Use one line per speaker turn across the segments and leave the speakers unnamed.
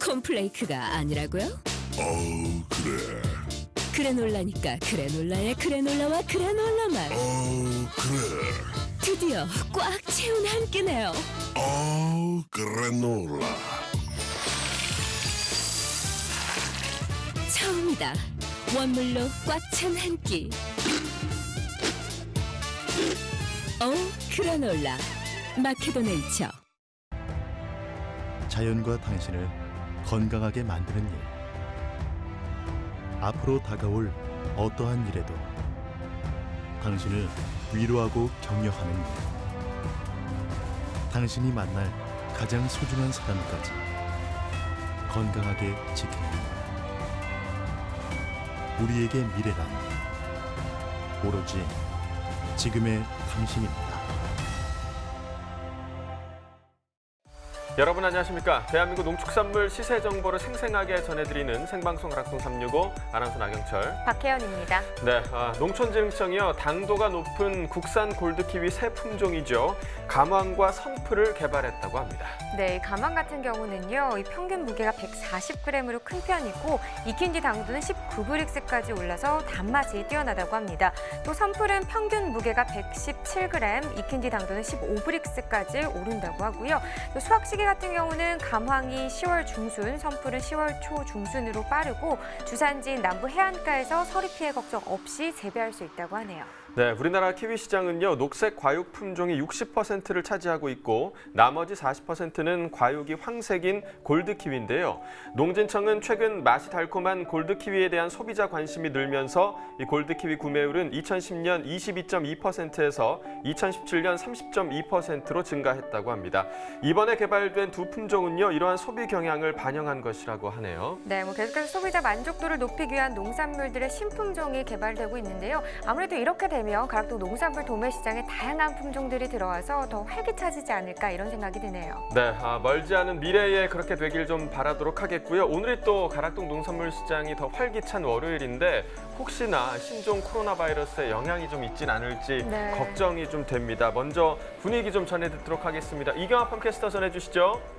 콘플레이크가 아니라고요?
그래.
그래놀라니까 그래놀라의 그래놀라와 그래놀라 맛.
그래.
드디어 꽉 채운 한 끼네요.
그래놀라.
처음이다. 원물로 꽉 찬 한 끼. 그래놀라. 마케도 네이처.
자연과 당신을 건강하게 만드는 일. 앞으로 다가올 어떠한 일에도 당신을 위로하고 격려하는 일. 당신이 만날 가장 소중한 사람까지 건강하게 지키는 일. 우리에게 미래란 오로지 지금의 당신입니다.
여러분 안녕하십니까? 대한민국 농축산물 시세 정보를 생생하게 전해드리는 생방송 가락동 365 아나운서 나경철,
박혜연입니다.
네, 농촌진흥청이요 당도가 높은 국산 골드키위 새 품종이죠. 감황과 선풀을 개발했다고 합니다.
네, 감황 같은 경우는요, 이 평균 무게가 140g으로 큰 편이고 익힌 뒤 당도는 19브릭스까지 올라서 단맛이 뛰어나다고 합니다. 또 선풀은 평균 무게가 117g, 익힌 뒤 당도는 15브릭스까지 오른다고 하고요. 또 수확 시기 같은 경우는 감황이 10월 중순, 선풀은 10월 초 중순으로 빠르고 주산지인 남부 해안가에서 서리 피해 걱정 없이 재배할 수 있다고 하네요.
네, 우리나라 키위 시장은요 녹색 과육 품종이 60%를 차지하고 있고 나머지 40%는 과육이 황색인 골드 키위인데요. 농진청은 최근 맛이 달콤한 골드 키위에 대한 소비자 관심이 늘면서 이 골드 키위 구매율은 2010년 22.2%에서 2017년 30.2%로 증가했다고 합니다. 이번에 개발된 두 품종은요 이러한 소비 경향을 반영한 것이라고 하네요.
네, 계속해서 소비자 만족도를 높이기 위한 농산물들의 신품종이 개발되고 있는데요. 아무래도 이렇게 되면 가락동 농산물 도매 시장에 다양한 품종들이 들어와서 더 활기차지지 않을까 이런 생각이 드네요.
네, 멀지 않은 미래에 그렇게 되길 좀 바라도록 하겠고요. 오늘이 또 가락동 농산물 시장이 더 활기찬 월요일인데 혹시나 신종 코로나 바이러스의 영향이 좀 있진 않을지 걱정이 좀 됩니다. 먼저 분위기 좀 전해드리도록 하겠습니다. 이경아 팜캐스터 전해주시죠.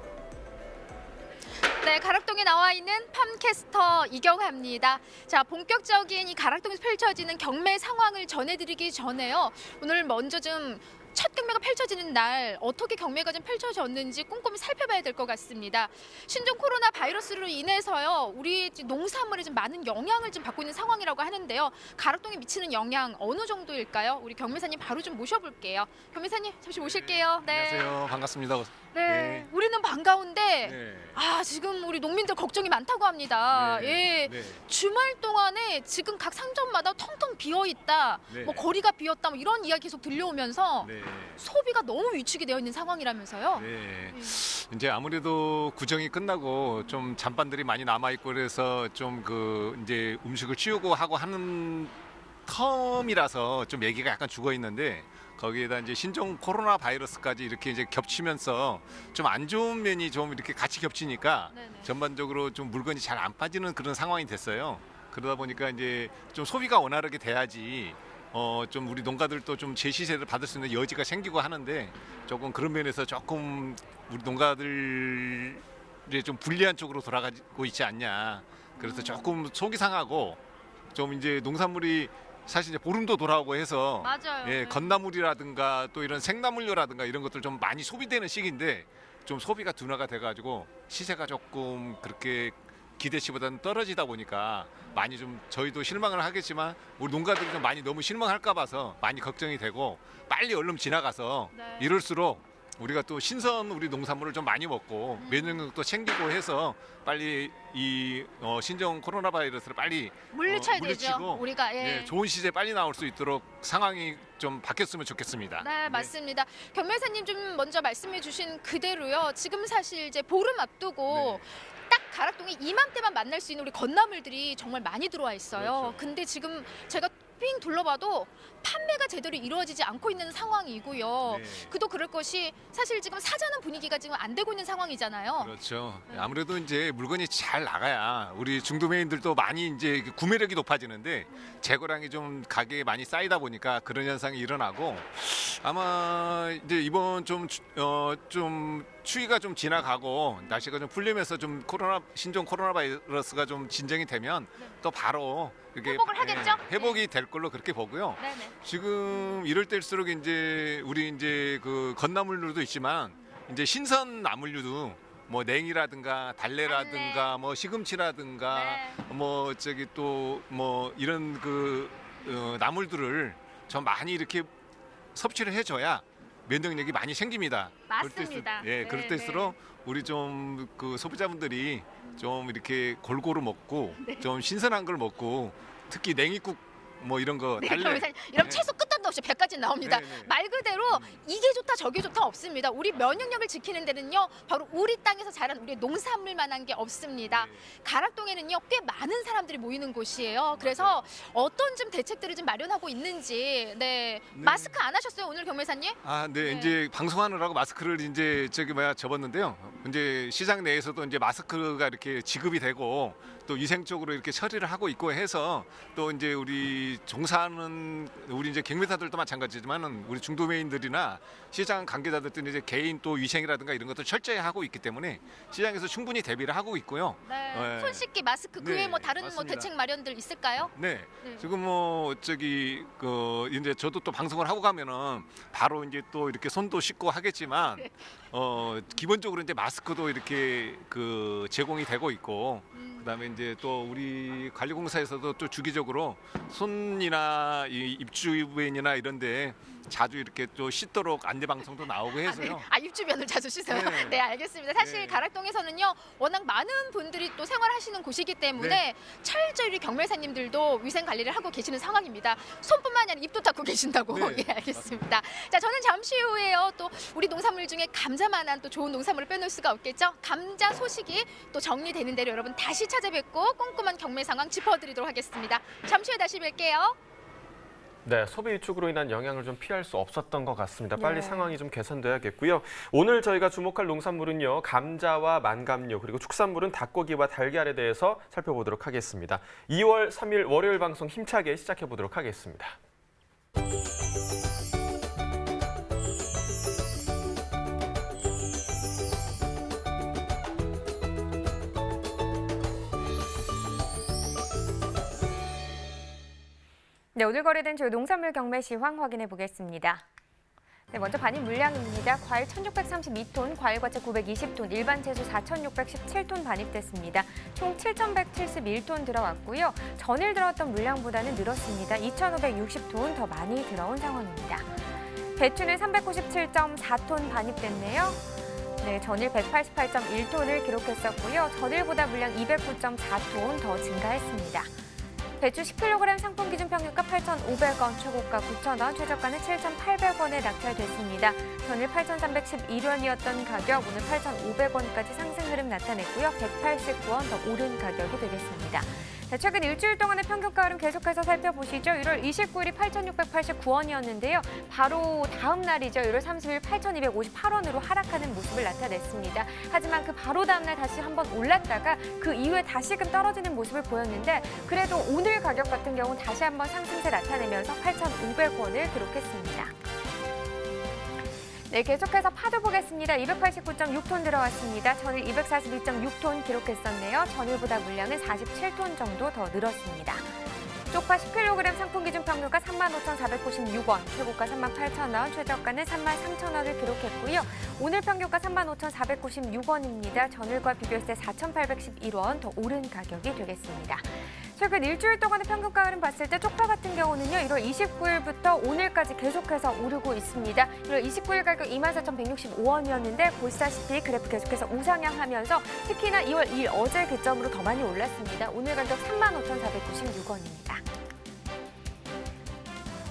네, 가락동에 나와 있는 팜캐스터 이경아입니다. 자, 본격적인 이 가락동에서 펼쳐지는 경매 상황을 전해드리기 전에요. 오늘 먼저 좀 첫 경매가 펼쳐지는 날 어떻게 경매가 좀 펼쳐졌는지 꼼꼼히 살펴봐야 될 것 같습니다. 신종 코로나 바이러스로 인해서요, 우리 농산물에 좀 많은 영향을 좀 받고 있는 상황이라고 하는데요. 가락동에 미치는 영향 어느 정도일까요? 우리 경매사님 바로 좀 모셔볼게요. 경매사님 잠시 모실게요. 네.
안녕하세요. 반갑습니다.
네, 우리는 반가운데
네.
지금 우리 농민들 걱정이 많다고 합니다.
네.
예, 주말 동안에 지금 각 상점마다 텅텅 비어 있다,
네.
뭐 거리가 비었다, 뭐 이런 이야기 계속 들려오면서
네.
소비가 너무 위축이 되어 있는 상황이라면서요.
네. 이제 아무래도 구정이 끝나고 좀 잔반들이 많이 남아 있고 그래서 좀 이제 음식을 치우고 하고 하는 텀이라서 좀 얘기가 약간 죽어 있는데 거기에다 이제 신종 코로나 바이러스까지 이렇게 이제 겹치면서 좀 안 좋은 면이 좀 이렇게 같이 겹치니까
네네.
전반적으로 좀 물건이 잘 안 빠지는 그런 상황이 됐어요. 그러다 보니까 이제 좀 소비가 원활하게 돼야지 좀 우리 농가들도 좀 제시세를 받을 수 있는 여지가 생기고 하는데 조금 그런 면에서 조금 우리 농가들이 좀 불리한 쪽으로 돌아가고 있지 않냐. 그래서 조금 속이 상하고 좀 이제 농산물이 사실 이제 보름도 돌아오고 해서
맞아요.
예, 건나물이라든가 또 이런 생나물류라든가 이런 것들 좀 많이 소비되는 시기인데 좀 소비가 둔화가 돼가지고 시세가 조금 그렇게 기대치보다는 떨어지다 보니까 많이 좀 저희도 실망을 하겠지만 우리 농가들이 좀 많이 너무 실망할까 봐서 많이 걱정이 되고 빨리 얼른 지나가서
네.
이럴수록 우리가 또 신선 우리 농산물을 좀 많이 먹고 면역력도 챙기고 해서 빨리 이 신종 코로나 바이러스를 빨리
물리쳐야
물리치고
되죠. 우리가
예, 좋은 시세 빨리 나올 수 있도록 상황이 좀 바뀌었으면 좋겠습니다.
네, 맞습니다. 경매사님 좀 먼저 말씀해 주신 그대로요. 지금 사실 이제 보름 앞두고 딱 가락동에 이맘때만 만날 수 있는 우리 건나물들이 정말 많이 들어와 있어요.
그렇죠.
근데 지금 제가 삥 둘러봐도 판매가 제대로 이루어지지 않고 있는 상황이고요.
네.
그도 그럴 것이 사실 지금 사자는 분위기가 지금 안 되고 있는 상황이잖아요.
그렇죠. 아무래도 이제 물건이 잘 나가야 우리 중도매인들도 많이 이제 구매력이 높아지는데 재고량이 좀 가게에 많이 쌓이다 보니까 그런 현상이 일어나고 아마 이제 이번 좀 추위가 좀 지나가고 날씨가 좀 풀리면서 좀 신종 코로나 바이러스가 좀 진정이 되면 또 바로 이렇게
회복을 하겠죠?
회복이 될 걸로 그렇게 보고요.
네네.
지금 이럴 때일수록 이제 우리 이제 그 건나물류도 있지만 이제 신선 나물류도 뭐 냉이라든가 달래라든가 뭐 시금치라든가
네.
뭐 저기 또 뭐 이런 그 나물들을 좀 많이 이렇게 섭취를 해줘야 면역력이 많이 생깁니다.
맞습니다.
그럴
네,
때일수록 우리 좀 그 소비자분들이 좀 이렇게 골고루 먹고 좀 신선한 걸 먹고 특히 냉이국 뭐 이런 거
네,
달래
경매사님, 이런
네.
채소 끝도 없이 100가지 나옵니다.
네, 네.
말 그대로 이게 좋다 저게 좋다 없습니다. 우리 면역력을 지키는 데는요, 바로 우리 땅에서 자란 우리 농산물만한 게 없습니다.
네.
가락동에는요, 꽤 많은 사람들이 모이는 곳이에요. 그래서 어떤 좀 대책들을 좀 마련하고 있는지. 네, 마스크 안 하셨어요 오늘 경매사님?
네. 이제 방송하느라고 마스크를 이제 접었는데요. 이제 시장 내에서도 이제 마스크가 이렇게 지급이 되고 또 위생적으로 이렇게 처리를 하고 있고 해서 또 이제 우리 종사하는 우리 이제 경매사들도 마찬가지지만은 우리 중도매인들이나 시장 관계자들도 이제 개인 또 위생이라든가 이런 것들 철저히 하고 있기 때문에 시장에서 충분히 대비를 하고 있고요.
네. 손 씻기 마스크 그 외에
네,
뭐 다른 뭐
맞습니다.
대책 마련들 있을까요?
네.
네.
지금 뭐 이제 저도 또 방송을 하고 가면은 바로 이제 또 이렇게 손도 씻고 하겠지만 기본적으로 이제 마스크도 이렇게 제공이 되고 있고 그다음에 이제 또 우리 관리공사에서도 또 주기적으로 손이나 이 입주변이나 이런데 자주 이렇게 또 씻도록 안내 방송도 나오고 해서요.
입주변을 자주 씻어요.
네.
네, 알겠습니다. 사실
네.
가락동에서는요, 워낙 많은 분들이 또 생활하시는 곳이기 때문에
네.
철저히 우리 경매사님들도 위생 관리를 하고 계시는 상황입니다. 손뿐만이 아니라 입도 닦고 계신다고.
네.
예, 알겠습니다. 자, 저는 잠시 후에요, 또 우리 농산물 중에 감자만한 또 좋은 농산물을 빼놓을 수가 없겠죠. 감자 소식이 또 정리되는 대로 여러분 다시 찾아뵙고 꼼꼼한 경매 상황 짚어드리도록 하겠습니다. 잠시 후에 다시 뵐게요.
네, 소비 위축으로 인한 영향을 좀 피할 수 없었던 것 같습니다. 빨리
네.
상황이 좀 개선돼야겠고요. 오늘 저희가 주목할 농산물은요, 감자와 만감류, 그리고 축산물은 닭고기와 달걀에 대해서 살펴보도록 하겠습니다. 2월 3일 월요일 방송 힘차게 시작해 보도록 하겠습니다.
네, 오늘 거래된 주요 농산물 경매 시황 확인해 보겠습니다. 네, 먼저 반입 물량입니다. 과일 1,632톤, 과일과채 920톤, 일반 채소 4,617톤 반입됐습니다. 총 7,171톤 들어왔고요. 전일 들어왔던 물량보다는 늘었습니다. 2,560톤 더 많이 들어온 상황입니다. 배추는 397.4톤 반입됐네요. 네, 전일 188.1톤을 기록했었고요. 전일보다 물량 209.4톤 더 증가했습니다. 배추 10kg 상품 기준 평균가 8,500원, 최고가 9,000원, 최저가는 7,800원에 낙찰됐습니다. 전일 8,311원이었던 가격, 오늘 8,500원까지 상승 흐름 나타냈고요. 189원 더 오른 가격이 되겠습니다. 자, 최근 일주일 동안의 평균가 흐름 계속해서 살펴보시죠. 1월 29일이 8,689원이었는데요. 바로 다음 날이죠. 1월 30일 8,258원으로 하락하는 모습을 나타냈습니다. 하지만 그 바로 다음 날 다시 한번 올랐다가 그 이후에 다시금 떨어지는 모습을 보였는데 그래도 오늘 가격 같은 경우는 다시 한번 상승세 나타내면서 8,500원을 기록했습니다. 네, 계속해서 파도 보겠습니다. 289.6톤 들어왔습니다. 전일 242.6톤 기록했었네요. 전일보다 물량은 47톤 정도 더 늘었습니다. 쪽파 10kg 상품 기준 평균가 35,496원, 최고가 38,000원, 최저가는 33,000원을 기록했고요. 오늘 평균가 35,496원입니다. 전일과 비교했을 때 4,811원 더 오른 가격이 되겠습니다. 최근 일주일 동안의 평균가 흐름 봤을 때 쪽파 같은 경우는요. 1월 29일부터 오늘까지 계속해서 오르고 있습니다. 1월 29일 가격 24,165원이었는데 보시다시피 그래프 계속해서 우상향하면서 특히나 2월 2일 어제 기점으로 더 많이 올랐습니다. 오늘 가격 35,496원입니다.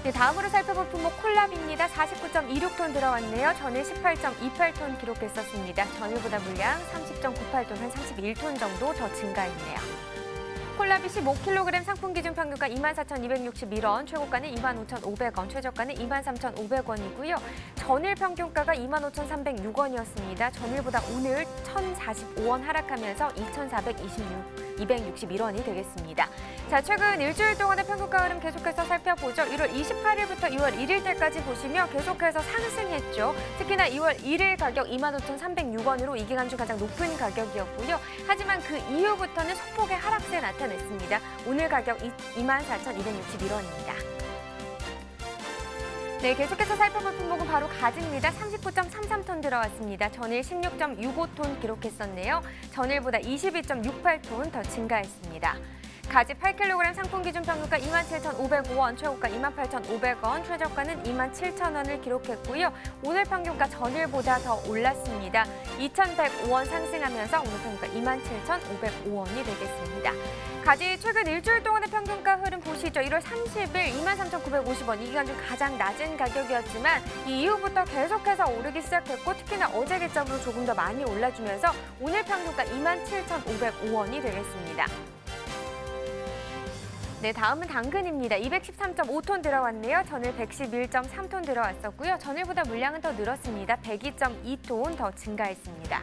네, 다음으로 살펴볼 품목 콜라비입니다. 49.26톤 들어왔네요. 전일 18.28톤 기록했었습니다. 전일보다 물량 30.98톤, 한 31톤 정도 더 증가했네요. 콜라비 15kg 상품 기준 평균가 24,261원, 최고가는 25,500원, 최저가는 23,500원이고요. 전일 평균가가 25,306원이었습니다. 전일보다 오늘 1,045원 하락하면서 2,426 261원이 되겠습니다. 자, 최근 일주일 동안의 평균가 흐름 계속해서 살펴보죠. 1월 28일부터 2월 1일때까지 보시면 계속해서 상승했죠. 특히나 2월 1일 가격 25,306원으로 이 기간 중 가장 높은 가격이었고요. 하지만 그 이후부터는 소폭의 하락세 나타냈습니다. 오늘 가격 24,261원입니다. 네, 계속해서 살펴볼 품목은 바로 가지입니다. 39.33톤 들어왔습니다. 전일 16.65톤 기록했었네요. 전일보다 22.68톤 더 증가했습니다. 가지 8kg 상품 기준 평균가 27,505원, 최고가 28,500원, 최저가는 27,000원을 기록했고요. 오늘 평균가 전일보다 더 올랐습니다. 2,105원 상승하면서 오늘 평균가 27,505원이 되겠습니다. 가지 최근 일주일 동안의 평균가 흐름 보시죠. 1월 30일 23,950원, 이 기간 중 가장 낮은 가격이었지만 이 이후부터 계속해서 오르기 시작했고 특히나 어제 기점으로 조금 더 많이 올라주면서 오늘 평균가 27,505원이 되겠습니다. 네, 다음은 당근입니다. 213.5톤 들어왔네요. 전일 111.3톤 들어왔었고요. 전일보다 물량은 더 늘었습니다. 102.2톤 더 증가했습니다.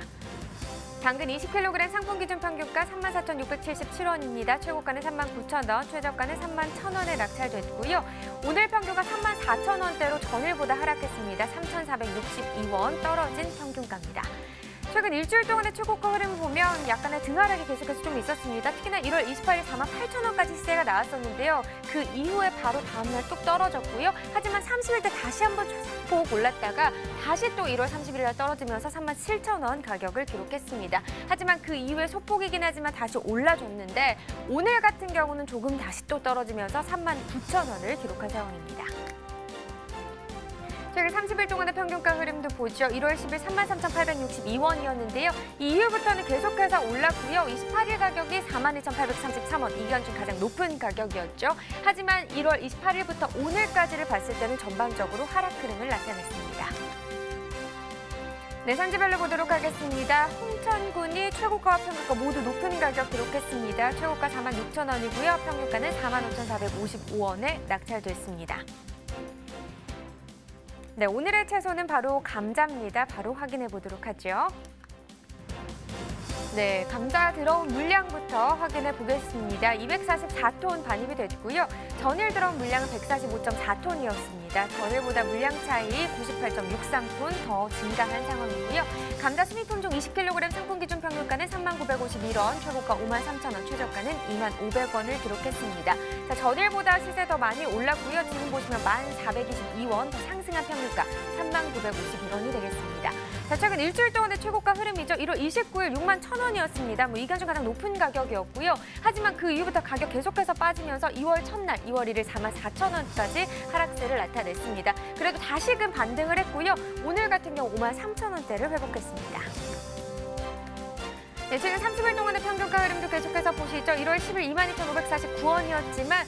당근 20kg 상품 기준 평균가 34,677원입니다. 최고가는 39,000원, 최저가는 31,000원에 낙찰됐고요. 오늘 평균가 34,000원대로 전일보다 하락했습니다. 3,462원 떨어진 평균가입니다. 최근 일주일 동안의 최고가 흐름을 보면 약간의 등하락이 계속해서 좀 있었습니다. 특히나 1월 28일 48,000원까지 시세가 나왔었는데요. 그 이후에 바로 다음날 뚝 떨어졌고요. 하지만 30일때 다시 한번 소폭 올랐다가 다시 또 1월 31일에 떨어지면서 37,000원 가격을 기록했습니다. 하지만 그 이후에 소폭이긴 하지만 다시 올라줬는데 오늘 같은 경우는 조금 다시 또 떨어지면서 39,000원을 기록한 상황입니다. 최근 30일 동안의 평균가 흐름도 보죠. 1월 10일 33,862원이었는데요. 이 이후부터는 계속해서 올랐고요. 28일 가격이 42,833원, 이 기간 중 가장 높은 가격이었죠. 하지만 1월 28일부터 오늘까지를 봤을 때는 전반적으로 하락 흐름을 나타냈습니다. 네, 산지별로 보도록 하겠습니다. 홍천군이 최고가와 평균가 모두 높은 가격 기록했습니다. 최고가 46,000원이고요. 평균가는 45,455원에 낙찰됐습니다. 네, 오늘의 채소는 바로 감자입니다. 바로 확인해 보도록 하죠. 네, 감자 들어온 물량부터 확인해 보겠습니다. 244톤 반입이 됐고요. 전일 들어온 물량은 145.4톤이었습니다. 전일보다 물량 차이 98.63톤 더 증가한 상황이고요. 감자 순위품종 20kg 상품 기준 평균가는 39,551원, 최고가 53,000원, 최저가는 25,000원을 기록했습니다. 자, 전일보다 시세 더 많이 올랐고요. 지금 보시면 1422원 더 상승한 평균가 39,551원이 되겠습니다. 자, 최근 일주일 동안의 최고가 흐름이죠. 1월 29일 61,000원이었습니다. 이 기간 중 가장 높은 가격이었고요. 하지만 그 이후부터 가격 계속해서 빠지면서 2월 첫날 2월 1일 44,000원까지 하락세를 나타냈습니다. 그래도 다시금 반등을 했고요. 오늘 같은 경우 53,000원대를 회복했습니다. 네, 최근 30일 동안의 평균가 흐름도 계속해서 보시죠. 1월 10일 22,549원이었지만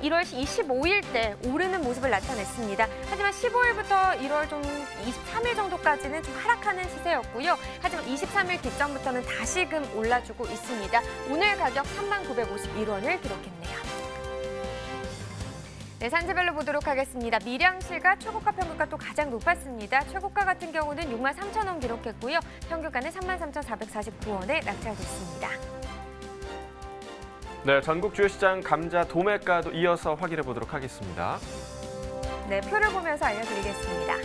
1월 25일 때 오르는 모습을 나타냈습니다. 하지만 15일부터 1월 좀 23일 정도까지는 좀 하락하는 시세였고요. 하지만 23일 기점부터는 다시금 올라주고 있습니다. 오늘 가격 39,551원을 기록했네요. 네, 산지별로 보도록 하겠습니다. 밀양시가 최고가 평균가 또 가장 높았습니다. 최고가 같은 경우는 63,000원 기록했고요. 평균가는 33,449원에 낙찰됐습니다.
네, 전국 주요 시장 감자 도매가도 이어서 확인해 보도록 하겠습니다.
네, 표를 보면서 알려드리겠습니다.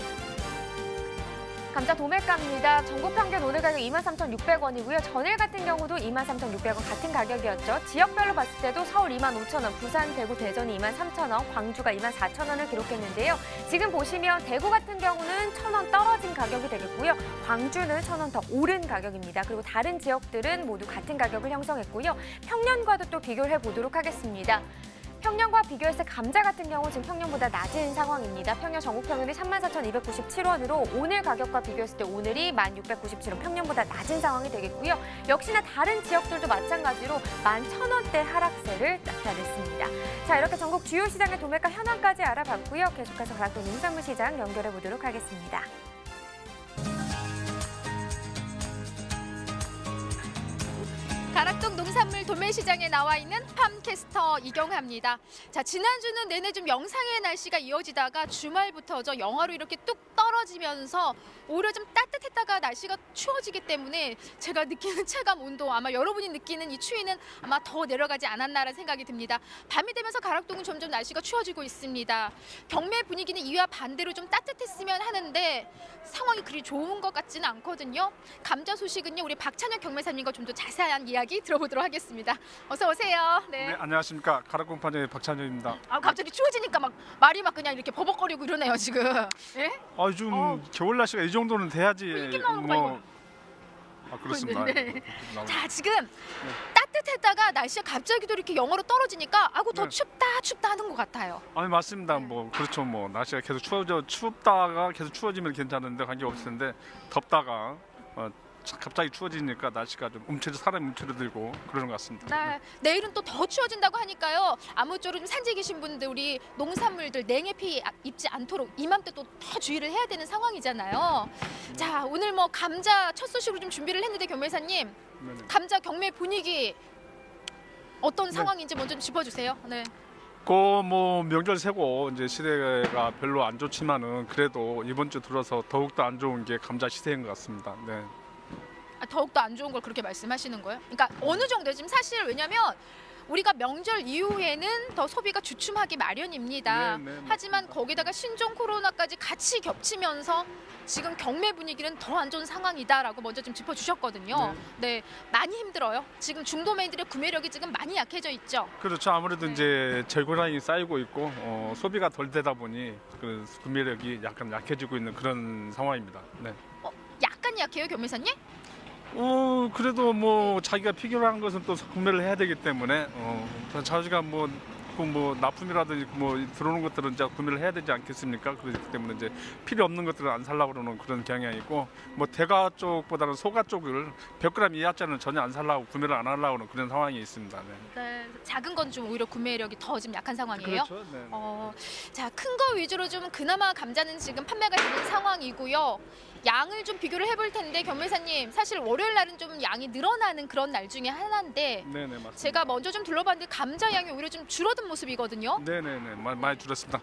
감자 도매가입니다. 전국 평균 오늘 가격 23,600원이고요. 전일 같은 경우도 23,600원 같은 가격이었죠. 지역별로 봤을 때도 서울 25,000원, 부산, 대구, 대전이 23,000원, 광주가 24,000원을 기록했는데요. 지금 보시면 대구 같은 경우는 1,000원 떨어진 가격이 되겠고요. 광주는 1,000원 더 오른 가격입니다. 그리고 다른 지역들은 모두 같은 가격을 형성했고요. 평년과도 또 비교를 해보도록 하겠습니다. 평년과 비교했을 때 감자 같은 경우 지금 평년보다 낮은 상황입니다. 평년 전국 평균이 34,297원으로 오늘 가격과 비교했을 때 오늘이 16,997원, 평년보다 낮은 상황이 되겠고요. 역시나 다른 지역들도 마찬가지로 11,000원대 하락세를 나타냈습니다. 자, 이렇게 전국 주요 시장의 도매가 현황까지 알아봤고요. 계속해서 가락동 농산물 시장 연결해 보도록 하겠습니다.
가락동 농산물 도매시장에 나와 있는 팜캐스터 이경하입니다. 자, 지난주는 내내 좀 영상의 날씨가 이어지다가 주말부터 저 영하로 이렇게 뚝 떨어지면서 오히려 좀 따뜻했다가 날씨가 추워지기 때문에 제가 느끼는 체감 온도, 아마 여러분이 느끼는 이 추위는 아마 더 내려가지 않았나라는 생각이 듭니다. 밤이 되면서 가락동은 점점 날씨가 추워지고 있습니다. 경매 분위기는 이와 반대로 좀 따뜻했으면 하는데 상황이 그리 좋은 것 같지는 않거든요. 감자 소식은요, 우리 박찬혁 경매사님과 좀 더 자세한 이야기 들어보도록 하겠습니다. 어서 오세요.
네, 안녕하십니까. 가락공판의 박찬현입니다.
아, 갑자기 추워지니까 막 말이 막 그냥 이렇게 버벅거리고 이러네요, 지금. 예?
좀 겨울 날씨가 이 정도는 돼야지.
이렇게 나오는 거 봐,
그렇습니다.
네. 자, 지금 따뜻했다가 날씨가 갑자기 또 이렇게 영하로 떨어지니까 아고 더
네.
춥다 하는 것 같아요.
아니 맞습니다. 뭐 그렇죠. 뭐 날씨가 계속 춥다가 계속 추워지면 괜찮은데 관계 없을 텐데 덥다가 갑자기 추워지니까 날씨가 좀 사람이 움츠러들고 그러는 것 같습니다.
네, 내일은 또 더 추워진다고 하니까요. 아무쪼록 좀 산지에 계신 분들, 우리 농산물들 냉해피 입지 않도록 이맘때 또 더 주의를 해야 되는 상황이잖아요. 자, 오늘 뭐 감자 첫 소식으로 좀 준비를 했는데 경매사님,
네네.
감자 경매 분위기 어떤
네.
상황인지 먼저 좀 짚어주세요. 네.
뭐 명절 세고 이제 시대가 별로 안 좋지만은 그래도 이번 주 들어서 더욱 더 안 좋은 게 감자 시세인 것 같습니다. 네.
아, 더욱더 안 좋은 걸 그렇게 말씀하시는 거예요? 그러니까 어느 정도 지금 사실 왜냐면 우리가 명절 이후에는 더 소비가 주춤하기 마련입니다.
네,
하지만 거기다가 신종 코로나까지 같이 겹치면서 지금 경매 분위기는 더 안 좋은 상황이다라고 먼저 좀 짚어주셨거든요. 네, 많이 힘들어요. 지금 중도매인들의 구매력이 지금 많이 약해져 있죠.
그렇죠. 아무래도
네.
이제 재고량이 쌓이고 있고 소비가 덜 되다 보니 그 구매력이 약간 약해지고 있는 그런 상황입니다. 네.
약간 약해요, 경매사님?
그래도 뭐 자기가 필요한 것은 또 구매를 해야 되기 때문에 자기가 뭐 납품이라든지 뭐 들어오는 것들은 이제 구매를 해야 되지 않겠습니까? 그렇기 때문에 이제 필요 없는 것들은 안 살려고 그러는 그런 경향이 있고 뭐 대가 쪽보다는 소가 쪽을 100g 이하짜리는 전혀 안 살려고 구매를 안 하려고 하는 그런 상황이 있습니다. 네.
네, 작은 건 좀 오히려 구매력이 더 지금 약한 상황이에요.
그렇죠. 네.
자, 큰 거 위주로 좀 그나마 감자는 지금 판매가 되는 상황이고요. 양을 좀 비교를 해볼 텐데 경매사님, 사실 월요일 날은 좀 양이 늘어나는 그런 날 중에 하나인데
네네 맞습니다.
제가 먼저 좀 둘러봤는데 감자 양이 오히려 좀 줄어든 모습이거든요.
네네네 많이 줄었습니다.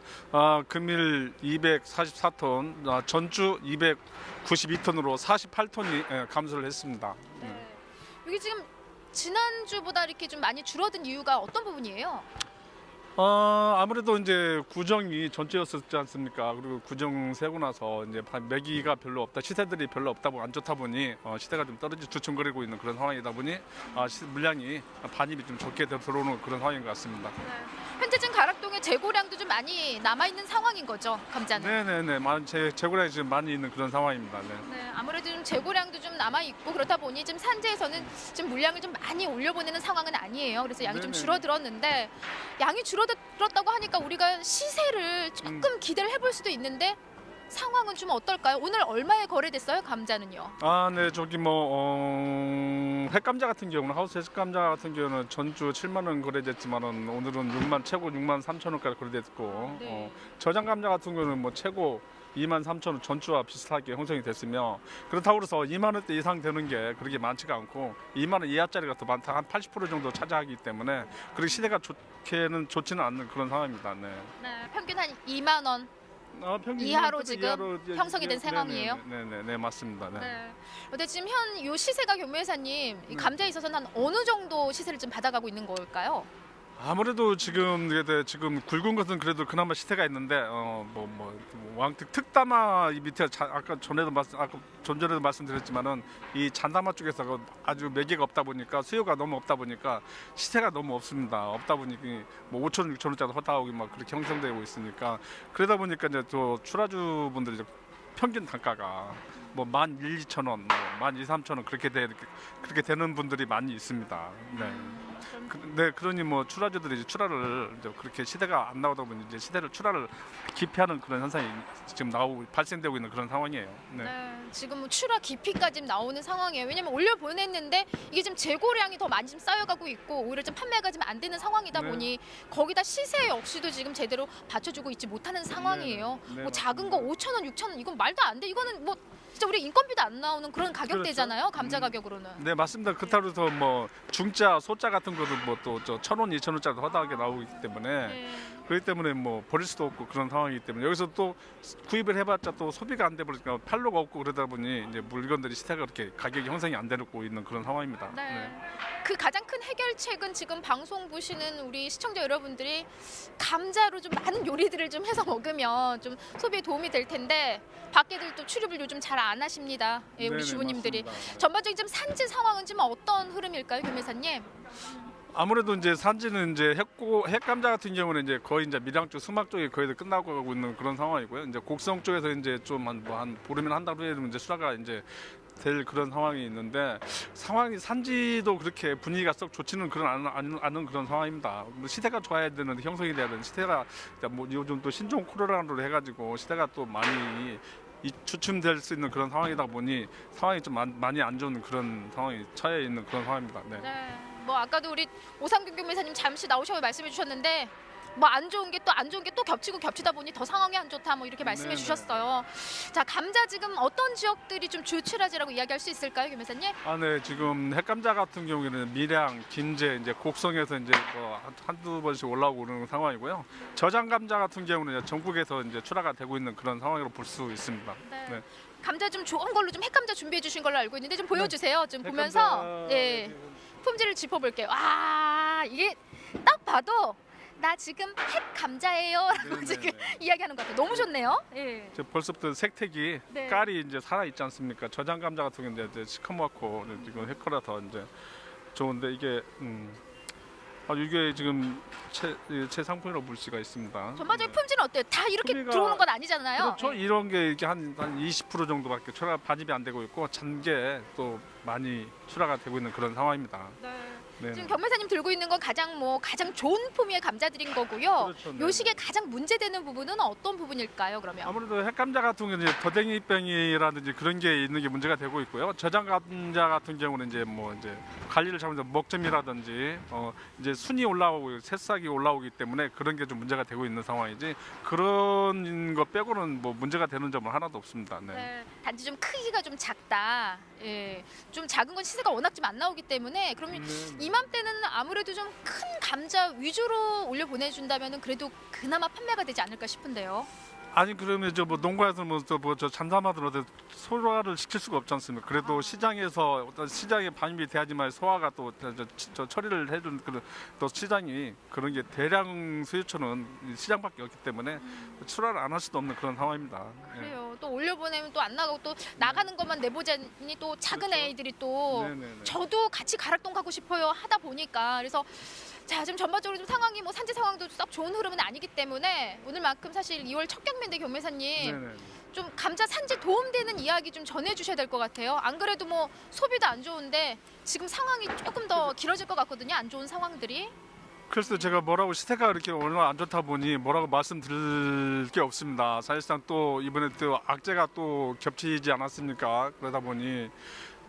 금일 244톤, 전주 292톤으로 48톤이 감소를 했습니다.
네. 여기 지금 지난주보다 이렇게 좀 많이 줄어든 이유가 어떤 부분이에요?
아무래도 이제 구정이 전체였었지 않습니까? 그리고 구정 세고 나서 이제 매기가 별로 없다, 시세들이 별로 없다 보니 안 좋다 보니 시세가 좀 주춤거리고 있는 그런 상황이다 보니 물량이 반입이 좀 적게 들어오는 그런 상황인 것 같습니다.
네. 현재 지금 가락동에 재고량도 좀 많이 남아 있는 상황인 거죠, 감자는?
네네네, 재고량이 지금 많이 있는 그런 상황입니다. 네.
네, 아무래도 좀 재고량도 좀 남아 있고 그렇다 보니 지금 산지에서는 좀 물량을 좀 많이 올려보내는 상황은 아니에요. 그래서 양이 좀
네네.
줄어들었는데 양이 줄어들었다고 하니까 우리가 시세를 조금 기대를 해볼 수도 있는데 상황은 좀 어떨까요? 오늘 얼마에 거래됐어요, 감자는요?
네, 저기 햇감자 같은 경우는 하우스 햇감자 같은 경우는 전주 7만 원 거래됐지만은 오늘은 최고 6만 3천 원까지 거래됐고,
네.
저장 감자 같은 경우는 뭐 최고 2만 3천 원 전주와 비슷하게 형성이 됐으며 그렇다고 해서 2만 원대 이상 되는 게 그렇게 많지가 않고 2만 원 이하짜리가 더 많다, 한 80% 정도 차지하기 때문에 그렇게 시대가 좋지는 않는 그런 상황입니다. 네.
네, 평균 한 2만 원.
평균
이하로
2만 원
지금
이하로
형성이 된 상황이에요?
네, 맞습니다. 네.
네. 근데 지금 요 시세가 경매사님, 이
네.
감자에 있어서는 한 어느 정도 시세를 좀 받아가고 있는 걸까요?
아무래도 지금 굵은 것은 그래도 그나마 시세가 있는데 왕특 특다마 이 밑에 아까 전전에도 말씀드렸지만은 이 잔다마 쪽에서 아주 매개가 없다 보니까 수요가 너무 없다 보니까 시세가 너무 없습니다. 없다 보니까 뭐 5천 원, 6천 원짜리 허다하고 막 그렇게 형성되고 있으니까 그러다 보니까 이제 또 출하주 분들이 평균 단가가 뭐 11,200원, 12,000원 그렇게 되는 분들이 많이 있습니다. 네. 그러니 뭐 출하주들이 이제 출하를 이제 그렇게 시대가 안 나오다 보니 이제 출하를 기피하는 그런 현상이 지금 발생되고 있는 그런 상황이에요. 네.
네, 지금 뭐 출하 깊이까지 나오는 상황이에요. 왜냐면 올려 보냈는데 이게 지금 재고량이 더 많이 좀 쌓여가고 있고 오히려 좀 판매가 좀 안 되는 상황이다
네.
보니 거기다 시세 역시도 지금 제대로 받쳐주고 있지 못하는 상황이에요.
네,
뭐 작은 거 5,000원, 6,000원 이건 말도 안 돼. 이거는 뭐 진짜 우리 인건비도 안 나오는 그런 가격대잖아요. 감자 가격으로는.
네, 맞습니다. 그렇다고 해서 뭐 중자, 소자 같은 것도 뭐 또 1,000원, 2,000원짜리 허다하게 나오기 때문에
네.
그렇기 때문에 뭐 버릴 수도 없고 그런 상황이기 때문에 여기서 또 구입을 해봤자 또 소비가 안 돼 버리니까 팔로가 없고 그러다 보니 이제 물건들이 시세가 그렇게 가격이 형성이 안 되고 있는 그런 상황입니다.
네. 그 가장 큰 해결책은 지금 방송 보시는 우리 시청자 여러분들이 감자로 좀 많은 요리들을 좀 해서 먹으면 좀 소비에 도움이 될 텐데 밖에들 또 출입을 요즘 잘 안 하십니다. 예, 우리
네네,
주부님들이.
맞습니다.
전반적인 좀 산지 상황은 지금 어떤 흐름일까요, 김 회사님?
아무래도 이제 산지는 이제 핵감자 같은 경우는 이제 거의 이제 밀양 쪽, 수막 쪽이 거의 다 끝나고 가고 있는 그런 상황이고요. 이제 곡성 쪽에서 이제 좀 한 보름이나 한 달 후에 이제 수라가 이제 될 그런 상황이 있는데 상황이 산지도 그렇게 분위기가 썩 좋지는 않은 그런 상황입니다. 뭐 시대가 좋아야 되는데 형성이 돼야 되는 시대가 뭐 요즘 또 신종 코로나로 해가지고 시대가 또 많이 주춤될 수 있는 그런 상황이다 보니 상황이 좀 많이 안 좋은 그런 상황이 처해 있는 그런 상황입니다. 네.
네. 뭐 아까도 우리 오상균 교매사님 잠시 나오셔서 말씀해 주셨는데 뭐 안 좋은 게 또 겹치다 보니 더 상황이 안 좋다 뭐 이렇게 말씀해
네네.
주셨어요. 자, 감자 지금 어떤 지역들이 좀 주출하지라고 이야기할 수 있을까요, 교매사님?
아, 네. 지금 핵감자 같은 경우에는 밀양, 긴제, 이제 곡성에서 이제 뭐 한두 번씩 올라오고 그러는 상황이고요. 저장 감자 같은 경우는 이제 전국에서 이제 출하가 되고 있는 그런 상황으로 볼 수 있습니다.
네.
네.
감자 좀 좋은 걸로 좀 핵감자 준비해 주신 걸로 알고 있는데 좀 보여주세요. 좀 보면서
핵감자
예 품질을 짚어볼게요. 와, 이게 딱 봐도 나 지금 핵 감자예요라고
네네네.
지금 이야기하는 것 같아요. 너무 좋네요. 예.
이제 벌써부터 색택이
네.
깔이 이제 살아 있지 않습니까? 저장 감자 같은 경우는 이제 시커멓고 지금 해커라서 이제 좋은데 이게 이게 지금 최상품이라고 볼 수가 있습니다.
전반적인 품질은 어때요? 다 이렇게
품위가-
들어오는 건 아니잖아요.
그렇죠. 이런 게 이렇게 한 20% 정도밖에 출하 반입이 안 되고 있고 잔게 또 많이 출하가 되고 있는 그런 상황입니다. 네.
지금 경매사님 들고 있는 건 가장 좋은 품위의 감자들인 거고요.
그렇죠, 네.
요식에 가장 문제되는 부분은 어떤 부분일까요? 그러면
아무래도 핵감자 같은 경우는 이제 더댕이병이라든지 그런 게 있는 게 문제가 되고 있고요. 저장 감자 같은 경우는 이제 뭐 이제 관리를 잘못해서 먹점이라든지 이제 순이 올라오고 새싹이 올라오기 때문에 그런 게 좀 문제가 되고 있는 상황이지 그런 거 빼고는 뭐 문제가 되는 점은 하나도 없습니다. 네.
네, 단지 좀 크기가 좀 작다. 예, 좀 작은 건 시세가 워낙 좀 안 나오기 때문에 그러면 이맘때는 아무래도 좀 큰 감자 위주로 올려 보내준다면은 그래도 그나마 판매가 되지 않을까 싶은데요.
아니 그러면 저 뭐 농가에서 뭐저 잔담하든 어디 소화를 시킬 수가 없지 않습니까? 그래도 시장에서 어떤 시장에 반입이 돼야지만 소화가 또 저 처리를 해준 또 시장이 그런 게 대량 수요처는 시장밖에 없기 때문에 출하를 안 할 수도 없는 그런 상황입니다. 예.
그래요. 또 올려 보내면 또 안 나가고 또 나가는 것만 내보자니 또 작은
그렇죠.
애들이 또
네네네.
저도 같이 가락동 가고 싶어요 하다 보니까 그래서 자, 지금 전반적으로 좀 상황이 뭐 산지 상황도 썩 좋은 흐름은 아니기 때문에 오늘만큼 사실 2월 첫 경매인데 경매사님
네네.
좀 감자 산지 도움되는 이야기 좀 전해주셔야 될 것 같아요. 안 그래도 뭐 소비도 안 좋은데 지금 상황이 조금 더 길어질 것 같거든요. 안 좋은 상황들이.
그래서 제가 뭐라고 시세가 이렇게 얼마나 안 좋다 보니 뭐라고 말씀드릴 게 없습니다. 사실상 또 이번에 또 악재가 또 겹치지 않았습니까? 그러다 보니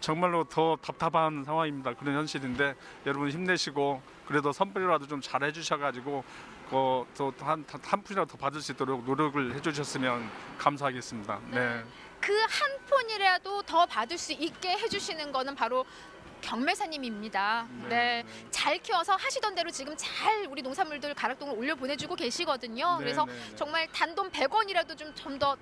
정말로 더 답답한 상황입니다. 그런 현실인데 여러분 힘내시고 그래도 선별이라도 좀 잘 해주셔가지고 한 푼이라도 더 받을 수 있도록 노력을 해주셨으면 감사하겠습니다. 네.
그 한 푼이라도 더 받을 수 있게 해주시는 거는 바로 경매사님입니다. 네, 잘 키워서 하시던 대로 지금 잘 우리 농산물들 가락동을 올려 보내주고 계시거든요. 그래서 정말 단돈 100원이라도 좀 더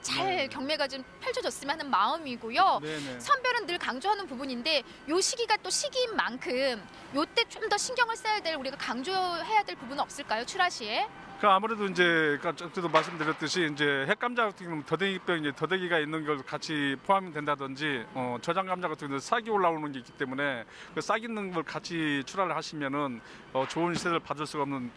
잘 경매가 좀 펼쳐졌으면 하는 마음이고요.
네네.
선별은 늘 강조하는 부분인데 요 시기가 또 시기인 만큼 요때 좀 더 신경을 써야 될 우리가 강조해야 될 부분은 없을까요? 출하 시에?
그 아무래도 이제 그때도 말씀드렸듯이 이제 핵감자 같은 경우는 더댕이병 이제 더댕이가 있는 걸 같이 포함이 된다든지 저장 감자 같은 경우는 싹이 올라오는 게 있기 때문에 그 싹 있는 걸 같이 출하를 하시면은 좋은 시세를 받을 수가 없는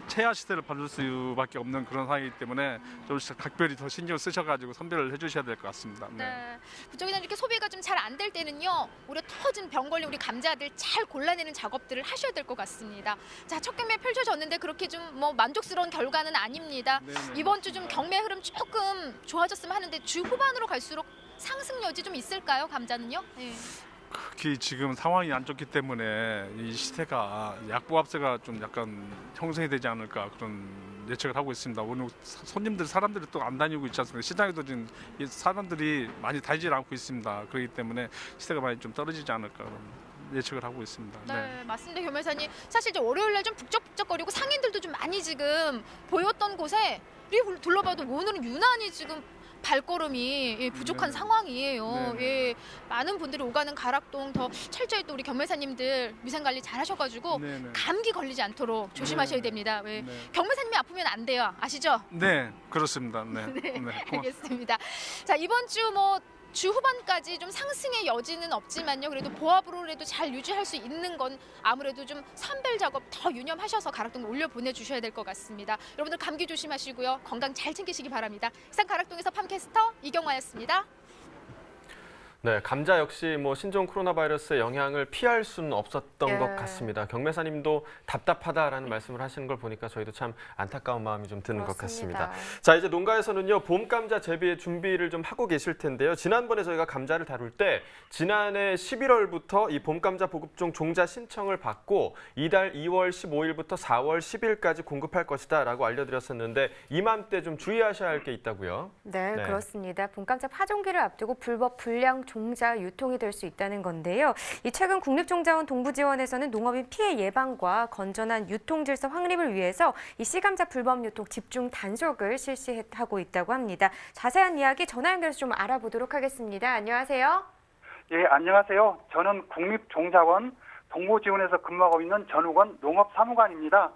최하 시세를 받을 수밖에 없는 그런 상황이기 때문에 좀 각별히 더 신경 쓰셔가지고 선별을 해주셔야 될 것 같습니다.
네. 그쪽에는 이렇게 소비가 좀 잘 안 될 때는요, 오히려 터진 병 걸린 우리 감자들 잘 골라내는 작업들을 하셔야 될 것 같습니다. 자, 첫 경매 펼쳐졌는데 그렇게 좀 뭐 만족스러운 결과는 아닙니다.
네네.
이번 주 좀 경매 흐름 조금 좋아졌으면 하는데 주 후반으로 갈수록 상승 여지 좀 있을까요, 감자는요? 네.
특히 지금 상황이 안 좋기 때문에 이 시세가 약보합세가 좀 약간 형성이 되지 않을까 그런 예측을 하고 있습니다. 오늘 사람들이 또 안 다니고 있지 않습니까? 시장에도 지금 이 사람들이 많이 다니질 않고 있습니다. 그렇기 때문에 시세가 많이 좀 떨어지지 않을까 그런 예측을 하고 있습니다.
네, 맞습니다. 교매사님. 사실 이제 월요일날 좀 북적북적거리고 상인들도 좀 많이 지금 보였던 곳에 우리 둘러봐도 오늘은 유난히 지금 발걸음이 부족한
네.
상황이에요.
네.
예, 많은 분들이 오가는 가락동 더 철저히 또 우리 경매사님들 위생관리 잘 하셔가지고
네네.
감기 걸리지 않도록 조심하셔야
네.
됩니다. 예.
네.
경매사님이 아프면 안 돼요. 아시죠?
네, 그렇습니다. 네.
네,
고맙습니다.
알겠습니다. 자, 이번 주 주 후반까지 좀 상승의 여지는 없지만요. 그래도 보합으로라도 잘 유지할 수 있는 건 아무래도 좀 선별 작업 더 유념하셔서 가락동 올려 보내주셔야 될 것 같습니다. 여러분들 감기 조심하시고요. 건강 잘 챙기시기 바랍니다. 이상 가락동에서 팜캐스터 이경화였습니다.
네, 감자 역시 신종 코로나 바이러스의 영향을 피할 수는 없었던
예.
것 같습니다. 경매사님도 답답하다라는 말씀을 하시는 걸 보니까 저희도 참 안타까운 마음이 좀 드는 것
그렇습니다.
같습니다. 자, 이제 농가에서는요, 봄 감자 재배의 준비를 좀 하고 계실 텐데요. 지난번에 저희가 감자를 다룰 때 지난해 11월부터 이 봄 감자 보급종 종자 신청을 받고 이달 2월 15일부터 4월 10일까지 공급할 것이다라고 알려드렸었는데 이맘때 좀 주의하셔야 할 게 있다고요.
네,
네.
그렇습니다. 봄감자 파종기를 앞두고 불법 불량 종자 유통이 될 수 있다는 건데요. 이 최근 국립종자원 동부지원에서는 농업인 피해 예방과 건전한 유통 질서 확립을 위해서 이 씨감자 불법 유통 집중 단속을 실시하고 있다고 합니다. 자세한 이야기 전화 연결해서 좀 알아보도록 하겠습니다. 안녕하세요.
예, 안녕하세요. 저는 국립종자원 동부지원에서 근무하고 있는 전우건 농업사무관입니다.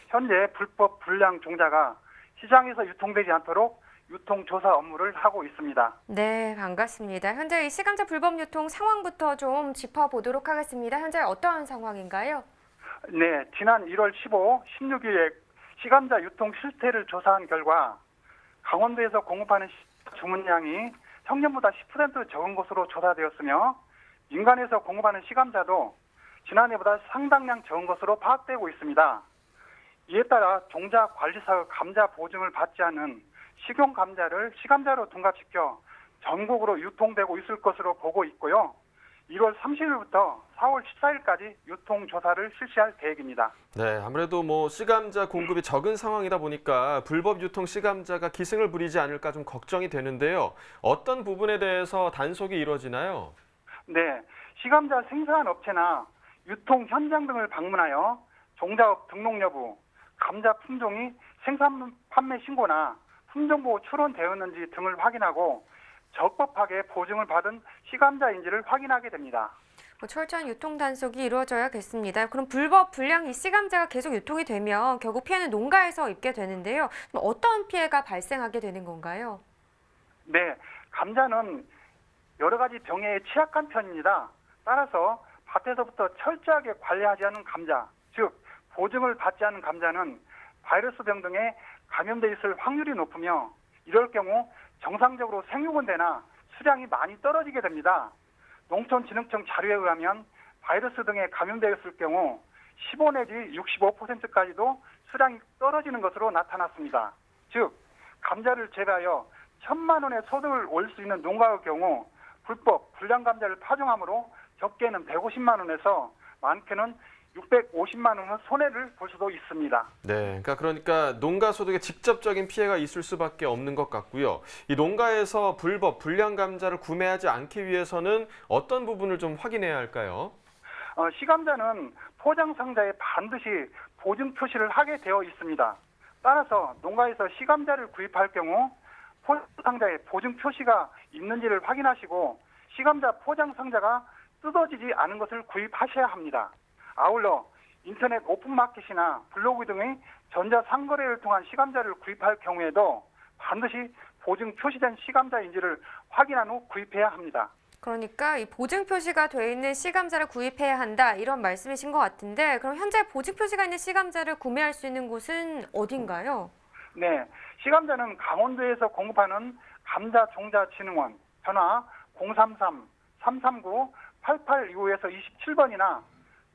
현재 불법 불량 종자가 시장에서 유통되지 않도록 유통조사 업무를 하고 있습니다.
네, 반갑습니다. 현재 이 씨감자 불법 유통 상황부터 좀 짚어보도록 하겠습니다. 현재 어떠한 상황인가요?
네, 지난 1월 15, 16일에 씨감자 유통 실태를 조사한 결과 강원도에서 공급하는 주문량이 평년보다 10% 적은 것으로 조사되었으며 민간에서 공급하는 씨감자도 지난해보다 상당량 적은 것으로 파악되고 있습니다. 이에 따라 종자관리사의 감자 보증을 받지 않은 식용 감자를 씨감자로 둔갑시켜 전국으로 유통되고 있을 것으로 보고 있고요. 1월 30일부터 4월 14일까지 유통조사를 실시할 계획입니다.
네, 아무래도 씨감자 공급이 적은 상황이다 보니까 불법 유통 씨감자가 기승을 부리지 않을까 좀 걱정이 되는데요. 어떤 부분에 대해서 단속이 이루어지나요?
네, 씨감자 생산 업체나 유통 현장 등을 방문하여 종자업 등록 여부, 감자 품종이 생산 판매 신고나 품종보호 출원되었는지 등을 확인하고 적법하게 보증을 받은 씨감자인지를 확인하게 됩니다.
철저한 유통 단속이 이루어져야겠습니다. 그럼 불법 불량 이 씨감자가 계속 유통이 되면 결국 피해는 농가에서 입게 되는데요. 그럼 어떤 피해가 발생하게 되는 건가요?
네, 감자는 여러 가지 병해에 취약한 편입니다. 따라서 밭에서부터 철저하게 관리하지 않은 감자, 즉 보증을 받지 않은 감자는 바이러스병 등에 감염돼 있을 확률이 높으며 이럴 경우 정상적으로 생육은 되나 수량이 많이 떨어지게 됩니다. 농촌진흥청 자료에 의하면 바이러스 등에 감염되었을 경우 15 내지 65%까지도 수량이 떨어지는 것으로 나타났습니다. 즉 감자를 재배하여 1,000만 원의 소득을 올릴 수 있는 농가의 경우 불법 불량 감자를 파종함으로 적게는 150만 원에서 많게는 650만 원의 손해를 볼 수도 있습니다.
네, 그러니까 농가 소득에 직접적인 피해가 있을 수밖에 없는 것 같고요. 이 농가에서 불법 불량 감자를 구매하지 않기 위해서는 어떤 부분을 좀 확인해야 할까요?
씨감자는 포장 상자에 반드시 보증 표시를 하게 되어 있습니다. 따라서 농가에서 씨감자를 구입할 경우 포장 상자에 보증 표시가 있는지를 확인하시고 씨감자 포장 상자가 뜯어지지 않은 것을 구입하셔야 합니다. 아울러 인터넷 오픈마켓이나 블로그 등의 전자상거래를 통한 씨감자를 구입할 경우에도 반드시 보증 표시된 씨감자인지를 확인한 후 구입해야 합니다.
그러니까 이 보증 표시가 돼 있는 씨감자를 구입해야 한다 이런 말씀이신 것 같은데 그럼 현재 보증 표시가 있는 씨감자를 구매할 수 있는 곳은 어딘가요?
네, 씨감자는 강원도에서 공급하는 감자종자진흥원 전화 033-339-8825에서 27번이나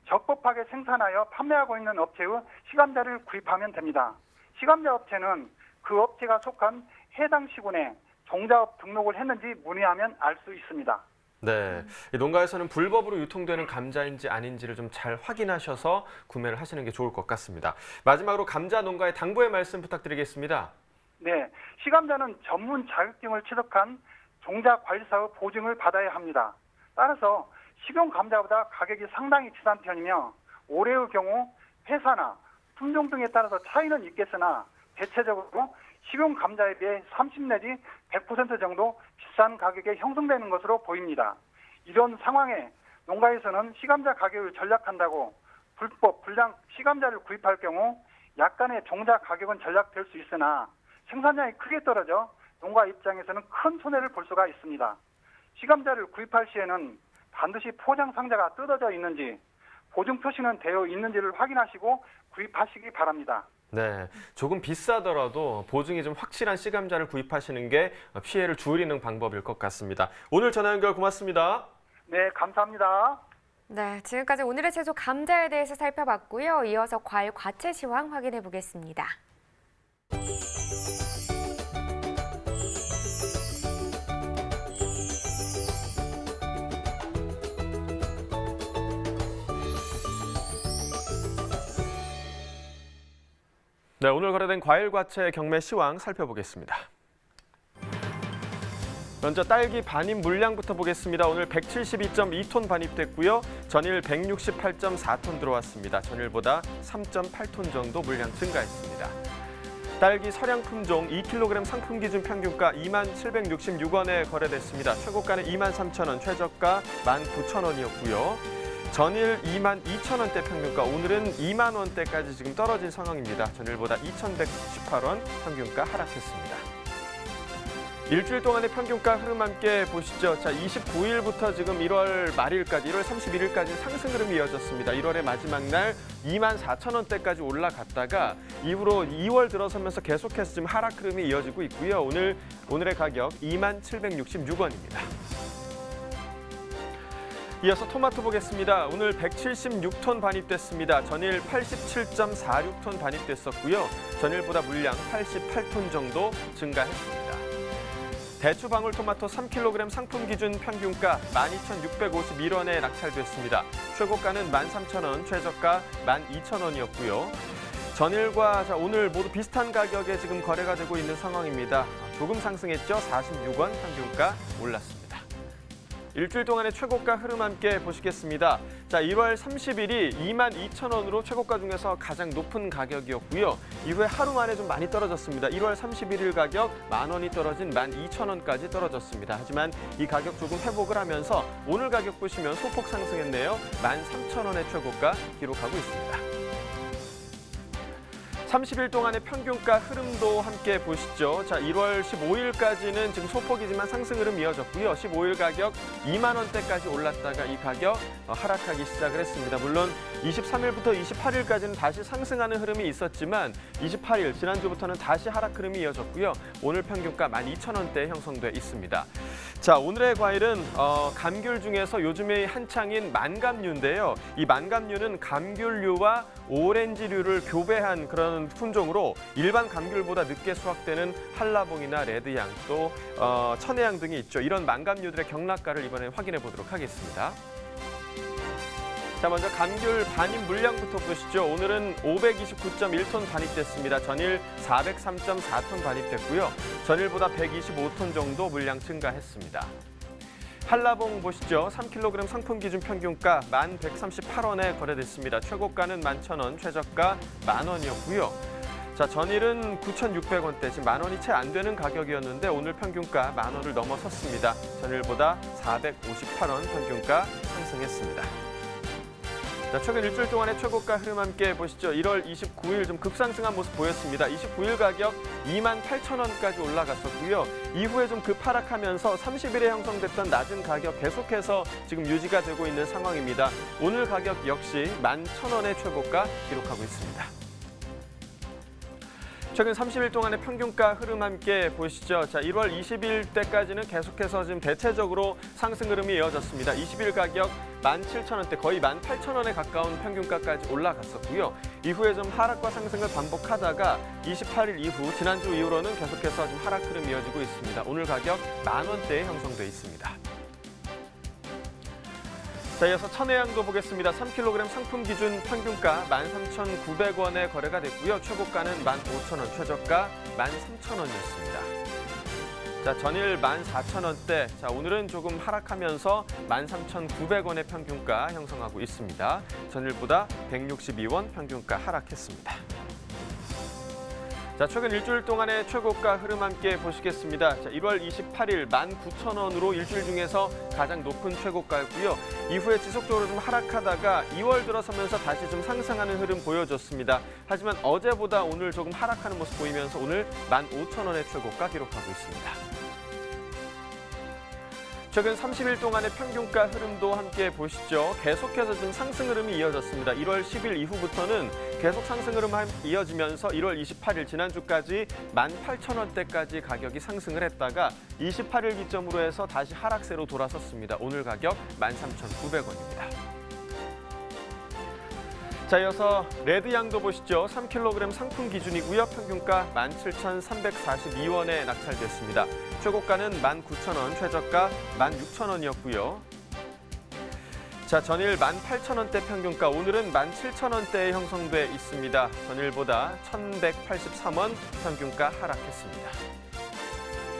적법하게 생산하여 판매하고 있는 업체의 씨감자를 구입하면 됩니다. 씨감자 업체는 그 업체가 속한 해당 시군에 종자업 등록을 했는지 문의하면 알 수 있습니다.
네, 이 농가에서는 불법으로 유통되는 감자인지 아닌지를 좀 잘 확인하셔서 구매를 하시는 게 좋을 것 같습니다. 마지막으로 감자 농가의 당부의 말씀 부탁드리겠습니다.
네, 시감자는 전문 자격증을 취득한 종자관리사의 보증을 받아야 합니다. 따라서 식용 감자보다 가격이 상당히 비싼 편이며 올해의 경우 회사나 품종 등에 따라서 차이는 있겠으나 대체적으로 식용 감자에 비해 30 내지 100% 정도 비싼 가격에 형성되는 것으로 보입니다. 이런 상황에 농가에서는 시감자 가격을 전략한다고 불법, 불량 시감자를 구입할 경우 약간의 종자 가격은 전략될 수 있으나 생산량이 크게 떨어져 농가 입장에서는 큰 손해를 볼 수가 있습니다. 시감자를 구입할 시에는 반드시 포장 상자가 뜯어져 있는지 보증 표시는 되어 있는지를 확인하시고 구입하시기 바랍니다.
네, 조금 비싸더라도 보증이 좀 확실한 시감자를 구입하시는 게 피해를 줄이는 방법일 것 같습니다. 오늘 전화 연결 고맙습니다.
네, 감사합니다.
네, 지금까지 오늘의 채소 감자에 대해서 살펴봤고요. 이어서 과일 과채 시황 확인해 보겠습니다.
네, 오늘 거래된 과일 과채 경매 시황 살펴보겠습니다. 먼저 딸기 반입 물량부터 보겠습니다. 오늘 172.2톤 반입됐고요. 전일 168.4톤 들어왔습니다. 전일보다 3.8톤 정도 물량 증가했습니다. 딸기 서량 품종 2kg 상품 기준 평균가 2766원에 거래됐습니다. 최고가는 23,000원, 최저가 19,000원이었고요. 전일 22,000원대 평균가, 오늘은 2만 원대까지 지금 떨어진 상황입니다. 전일보다 2,198원 평균가 하락했습니다. 일주일 동안의 평균가 흐름 함께 보시죠. 자, 29일부터 지금 1월 말일까지, 1월 31일까지 상승 흐름이 이어졌습니다. 1월의 마지막 날 24,000원대까지 올라갔다가 이후로 2월 들어서면서 계속해서 지금 하락 흐름이 이어지고 있고요. 오늘의 가격 2766원입니다. 이어서 토마토 보겠습니다. 오늘 176톤 반입됐습니다. 전일 87.46톤 반입됐었고요. 전일보다 물량 88톤 정도 증가했습니다. 대추 방울토마토 3kg 상품 기준 평균가 12,651원에 낙찰됐습니다. 최고가는 13,000원, 최저가 12,000원이었고요. 전일과 오늘 모두 비슷한 가격에 지금 거래가 되고 있는 상황입니다. 조금 상승했죠. 46원 평균가 올랐습니다. 일주일 동안의 최고가 흐름 함께 보시겠습니다. 자, 1월 30일이 22,000원으로 최고가 중에서 가장 높은 가격이었고요. 이후에 하루 만에 좀 많이 떨어졌습니다. 1월 31일 가격 10,000원이 떨어진 12,000원까지 떨어졌습니다. 하지만 이 가격 조금 회복을 하면서 오늘 가격 보시면 소폭 상승했네요. 13,000원의 최고가 기록하고 있습니다. 30일 동안의 평균가 흐름도 함께 보시죠. 자, 1월 15일까지는 지금 소폭이지만 상승 흐름 이어졌고요. 15일 가격 2만 원대까지 올랐다가 이 가격 하락하기 시작을 했습니다. 물론 23일부터 28일까지는 다시 상승하는 흐름이 있었지만 28일 지난주부터는 다시 하락 흐름이 이어졌고요. 오늘 평균가 12,000원대에 형성돼 있습니다. 자, 오늘의 과일은 감귤 중에서 요즘에 한창인 만감류인데요. 이 만감류는 감귤류와 오렌지류를 교배한 그런 품종으로 일반 감귤보다 늦게 수확되는 한라봉이나 레드향, 또 천혜향 등이 있죠. 이런 만감류들의 경락가를 이번에 확인해 보도록 하겠습니다. 자, 먼저 감귤 반입 물량부터 보시죠. 오늘은 529.1톤 반입됐습니다. 전일 403.4톤 반입됐고요. 전일보다 125톤 정도 물량 증가했습니다. 한라봉 보시죠. 3kg 상품 기준 평균가 1,138원에 거래됐습니다. 최고가는 11,000원, 최저가 10,000원이었고요. 자, 전일은 9,600원대, 지금 10,000원이 채 안 되는 가격이었는데 오늘 평균가 10,000원을 넘어섰습니다. 전일보다 458원 평균가 상승했습니다. 자, 최근 일주일 동안의 최고가 흐름 함께 보시죠. 1월 29일 좀 급상승한 모습 보였습니다. 29일 가격 28,000원까지 올라갔었고요. 이후에 좀 급하락하면서 30일에 형성됐던 낮은 가격 계속해서 지금 유지가 되고 있는 상황입니다. 오늘 가격 역시 11,000원의 최고가 기록하고 있습니다. 최근 30일 동안의 평균가 흐름 함께 보시죠. 자, 1월 20일 때까지는 계속해서 지금 대체적으로 상승 흐름이 이어졌습니다. 20일 가격 17,000원대, 거의 18,000원에 가까운 평균가까지 올라갔었고요. 이후에 좀 하락과 상승을 반복하다가 28일 이후, 지난주 이후로는 계속해서 지금 하락 흐름이 이어지고 있습니다. 오늘 가격 10,000원대에 형성돼 있습니다. 자, 이어서 천혜향도 보겠습니다. 3kg 상품 기준 평균가 13,900원에 거래가 됐고요. 최고가는 15,000원, 최저가 13,000원이었습니다. 자, 전일 14,000원대, 자, 오늘은 조금 하락하면서 13,900원의 평균가 형성하고 있습니다. 전일보다 162원 평균가 하락했습니다. 자, 최근 일주일 동안의 최고가 흐름 함께 보시겠습니다. 자, 1월 28일 19,000원으로 일주일 중에서 가장 높은 최고가였고요. 이후에 지속적으로 좀 하락하다가 2월 들어서면서 다시 좀 상승하는 흐름 보여줬습니다. 하지만 어제보다 오늘 조금 하락하는 모습 보이면서 오늘 15,000원의 최고가 기록하고 있습니다. 최근 30일 동안의 평균가 흐름도 함께 보시죠. 계속해서 좀 상승 흐름이 이어졌습니다. 1월 10일 이후부터는 계속 상승 흐름 이어지면서 1월 28일 지난주까지 18,000원대까지 가격이 상승을 했다가 28일 기점으로 해서 다시 하락세로 돌아섰습니다. 오늘 가격 13,900원입니다. 자, 이어서 레드양도 보시죠. 3kg 상품 기준이고요. 평균가 17,342원에 낙찰됐습니다. 최고가는 19,000원, 최저가 16,000원이었고요. 자, 전일 18,000원대 평균가, 오늘은 17,000원대에 형성돼 있습니다. 전일보다 1,183원 평균가 하락했습니다.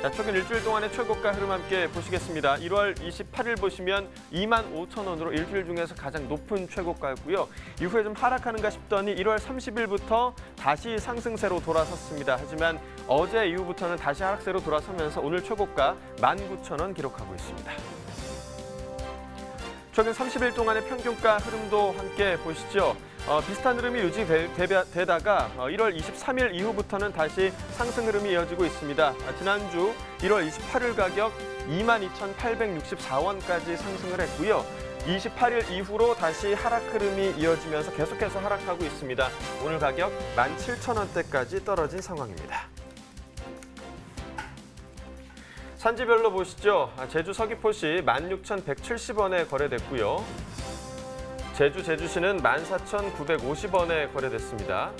자, 최근 일주일 동안의 최고가 흐름 함께 보시겠습니다. 1월 28일 보시면 25,000원으로 일주일 중에서 가장 높은 최고가였고요. 이후에 좀 하락하는가 싶더니 1월 30일부터 다시 상승세로 돌아섰습니다. 하지만 어제 이후부터는 다시 하락세로 돌아서면서 오늘 최고가 19,000원 기록하고 있습니다. 최근 30일 동안의 평균가 흐름도 함께 보시죠. 비슷한 흐름이 유지되다가 1월 23일 이후부터는 다시 상승 흐름이 이어지고 있습니다. 지난주 1월 28일 가격 22,864원까지 상승을 했고요. 28일 이후로 다시 하락 흐름이 이어지면서 계속해서 하락하고 있습니다. 오늘 가격 17,000원대까지 떨어진 상황입니다. 산지별로 보시죠. 제주 서귀포시 16,170원에 거래됐고요. 제주시는 14,950원에 거래됐습니다.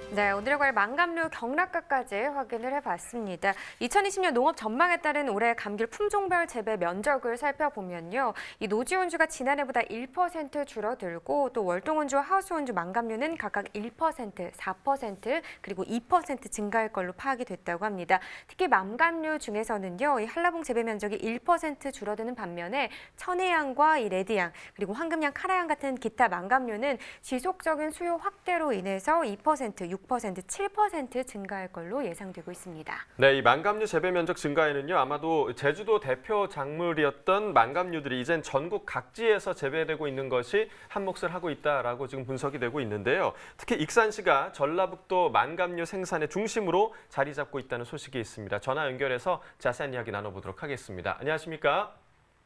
네, 오늘의 과일 망감류 경락가까지 확인을 해봤습니다. 2020년 농업 전망에 따른 올해 감귤 품종별 재배 면적을 살펴보면요. 이 노지온주가 지난해보다 1% 줄어들고 또 월동온주와 하우스온주 망감류는 각각 1%, 4% 그리고 2% 증가할 걸로 파악이 됐다고 합니다. 특히 망감류 중에서는요. 이 한라봉 재배 면적이 1% 줄어드는 반면에 천혜향과 이 레드향 그리고 황금향, 카라향 같은 기타 망감류는 지속적인 수요 확대로 인해서 2%, 6%, 7% 증가할 걸로 예상되고 있습니다.
네, 이 망감류 재배 면적 증가에는요. 아마도 제주도 대표 작물이었던 망감류들이 이젠 전국 각지에서 재배되고 있는 것이 한몫을 하고 있다라고 지금 분석이 되고 있는데요. 특히 익산시가 전라북도 망감류 생산의 중심으로 자리 잡고 있다는 소식이 있습니다. 전화 연결해서 자세한 이야기 나눠보도록 하겠습니다. 안녕하십니까?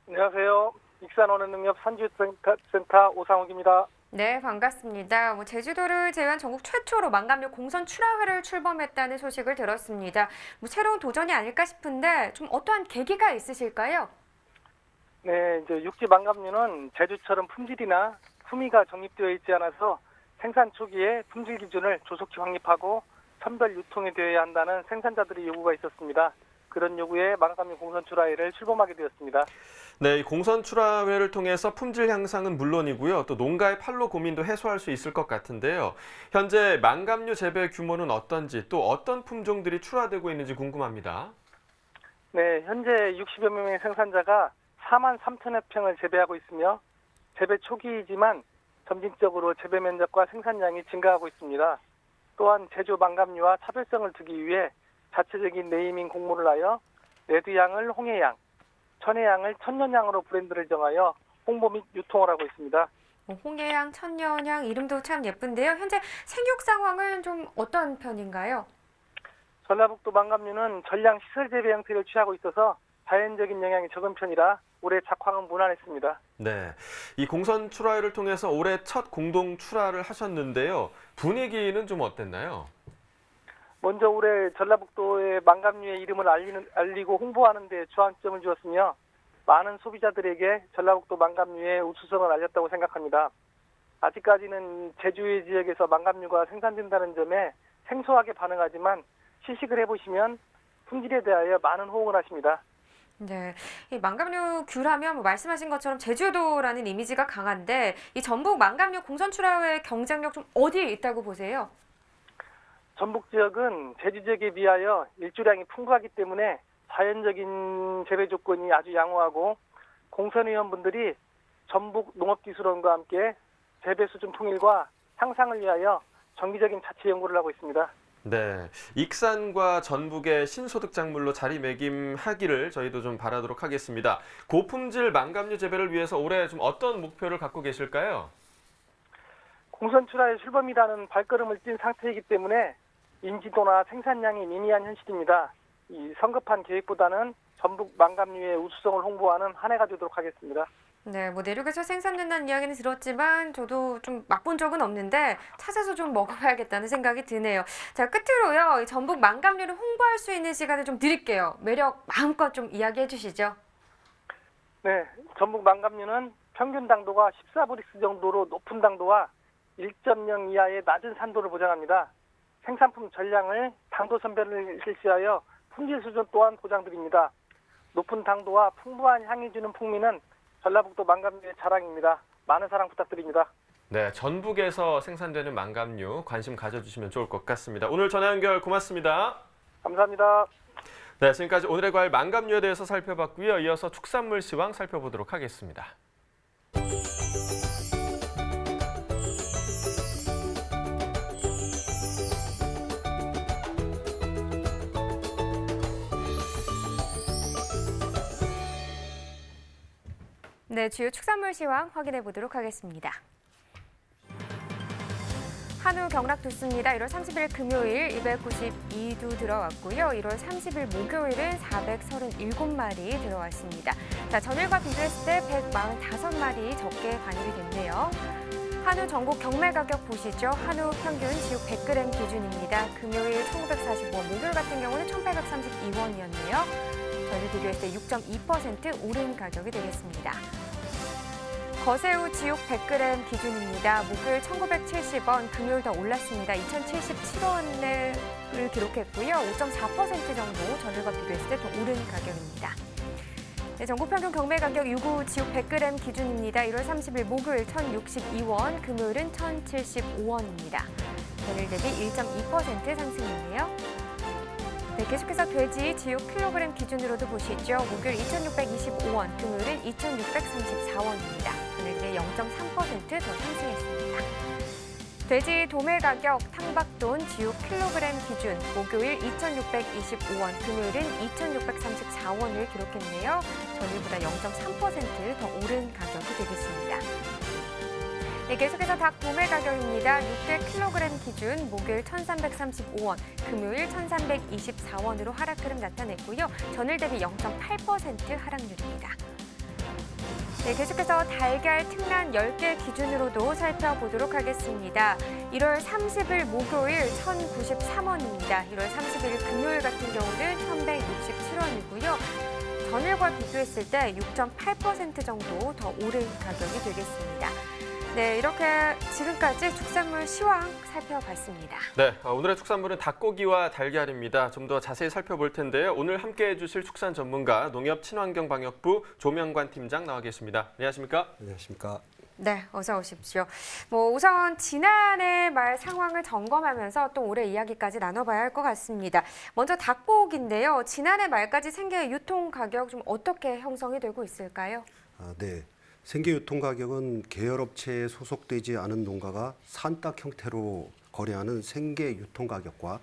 안녕하세요. 익산원해농협 산지센터 오상욱입니다.
네, 반갑습니다. 제주도를 제외한 전국 최초로 망감류 공선 출하회를 출범했다는 소식을 들었습니다. 새로운 도전이 아닐까 싶은데 좀 어떠한 계기가 있으실까요?
네, 이제 육지 망감류는 제주처럼 품질이나 품위가 정립되어 있지 않아서 생산 초기에 품질 기준을 조속히 확립하고 선별 유통이 되어야 한다는 생산자들의 요구가 있었습니다. 그런 요구에 망감류 공선 출하회를 출범하게 되었습니다.
네, 이 공선 출하회를 통해서 품질 향상은 물론이고요. 또 농가의 판로 고민도 해소할 수 있을 것 같은데요. 현재 망감류 재배 규모는 어떤지 또 어떤 품종들이 출하되고 있는지 궁금합니다.
네, 현재 60여 명의 생산자가 4만 3천여 평을 재배하고 있으며 재배 초기이지만 점진적으로 재배 면적과 생산량이 증가하고 있습니다. 또한 제주 망감류와 차별성을 두기 위해 자체적인 네이밍 공모를 하여 레드향을 홍해향, 천혜향을 천년향으로 브랜드를 정하여 홍보 및 유통을 하고 있습니다.
홍해향, 천년향 이름도 참 예쁜데요. 현재 생육 상황은 좀 어떤 편인가요?
전라북도 망감류는 전량 시설 재배 형태를 취하고 있어서 자연적인 영향이 적은 편이라 올해 작황은 무난했습니다.
네, 이 공선 출하회를 통해서 올해 첫 공동 출하를 하셨는데요. 분위기는 좀 어땠나요?
먼저 올해 전라북도의 망감류의 이름을 알리고 홍보하는 데 주안점을 주었으며 많은 소비자들에게 전라북도 망감류의 우수성을 알렸다고 생각합니다. 아직까지는 제주의 지역에서 망감류가 생산된다는 점에 생소하게 반응하지만 시식을 해보시면 품질에 대하여 많은 호응을 하십니다.
네, 이 망감류 귤하면 뭐 말씀하신 것처럼 제주도라는 이미지가 강한데 이 전북 망감류 공선 출하의 경쟁력 좀 어디에 있다고 보세요?
전북 지역은 제주 지역에 비하여 일조량이 풍부하기 때문에 자연적인 재배 조건이 아주 양호하고 공선위원분들이 전북 농업기술원과 함께 재배 수준 통일과 향상을 위하여 정기적인 자체 연구를 하고 있습니다.
네, 익산과 전북의 신소득 작물로 자리매김하기를 저희도 좀 바라도록 하겠습니다. 고품질 망감류 재배를 위해서 올해 좀 어떤 목표를 갖고 계실까요?
공선 출하의 출범이라는 발걸음을 띈 상태이기 때문에 인지도나 생산량이 미미한 현실입니다. 이 성급한 계획보다는 전북 망감류의 우수성을 홍보하는 한 해가 되도록 하겠습니다.
네, 뭐 내륙에서 생산된다는 이야기는 들었지만 저도 좀 맛본 적은 없는데 찾아서 좀 먹어봐야겠다는 생각이 드네요. 자, 끝으로요. 이 전북 망감류를 홍보할 수 있는 시간을 좀 드릴게요. 매력 마음껏 좀 이야기해 주시죠.
네, 전북 망감류는 평균 당도가 14브릭스 정도로 높은 당도와 1.0 이하의 낮은 산도를 보장합니다. 생산품 전량을 당도 선별을 실시하여 품질 수준 또한 보장드립니다. 높은 당도와 풍부한 향이 주는 풍미는 전라북도 망감류의 자랑입니다. 많은 사랑 부탁드립니다.
네, 전북에서 생산되는 망감류 관심 가져주시면 좋을 것 같습니다. 오늘 전화 연결 고맙습니다.
감사합니다.
네, 지금까지 오늘의 과일 망감류에 대해서 살펴봤고요. 이어서 축산물 시황 살펴보도록 하겠습니다.
네, 주요 축산물 시황 확인해 보도록 하겠습니다. 한우 경락 좋습니다. 1월 30일 금요일 292두 들어왔고요. 1월 30일 목요일은 437마리 들어왔습니다. 자, 전일과 비교했을 때 145마리 적게 반입이 됐네요. 한우 전국 경매 가격 보시죠. 한우 평균 지육 100g 기준입니다. 금요일 1945원, 목요일 같은 경우는 1832원이었네요. 전일 비교했을 때 6.2% 오른 가격이 되겠습니다. 거새우 지육 100g 기준입니다. 목요일 1970원, 금요일 더 올랐습니다. 2077원을 기록했고요. 5.4% 정도 전일과 비교했을 때 더 오른 가격입니다. 네, 전국 평균 경매 가격 유구 지육 100g 기준입니다. 1월 30일 목요일 1,062원, 금요일은 1,075원입니다. 전일 대비 1.2% 상승했네요. 네, 계속해서 돼지 지육 킬로그램 기준으로도 보시죠. 목요일 2,625원, 금요일은 2,634원입니다. 전일 대비 0.3% 더 상승했습니다. 돼지 도매 가격 탕박돈 지육 킬로그램 기준 목요일 2,625원, 금요일은 2,634원을 기록했네요. 전일보다 0.3% 더 오른 가격이 되겠습니다. 네, 계속해서 닭 도매 가격입니다. 육개 킬로그램 기준 목요일 1,335원, 금요일 1,324원으로 하락 흐름 나타냈고요. 전일 대비 0.8% 하락률입니다. 네, 계속해서 달걀 특란 10개 기준으로도 살펴보도록 하겠습니다. 1월 30일 목요일 1,093원입니다. 1월 30일 금요일 같은 경우는 1,167원이고요. 전일과 비교했을 때 6.8% 정도 더 오른 가격이 되겠습니다. 네, 이렇게 지금까지 축산물 시황 살펴봤습니다.
네, 오늘의 축산물은 닭고기와 달걀입니다. 좀 더 자세히 살펴볼 텐데요. 오늘 함께해 주실 축산 전문가 농협친환경방역부 조명관 팀장 나와 계십니다. 안녕하십니까?
안녕하십니까?
네, 어서 오십시오. 우선 지난해 말 상황을 점검하면서 또 올해 이야기까지 나눠봐야 할 것 같습니다. 먼저 닭고기인데요. 지난해 말까지 생계 유통 가격 좀 어떻게 형성이 되고 있을까요?
네. 생계 유통 가격은 계열업체에 소속되지 않은 농가가 산딱 형태로 거래하는 생계 유통 가격과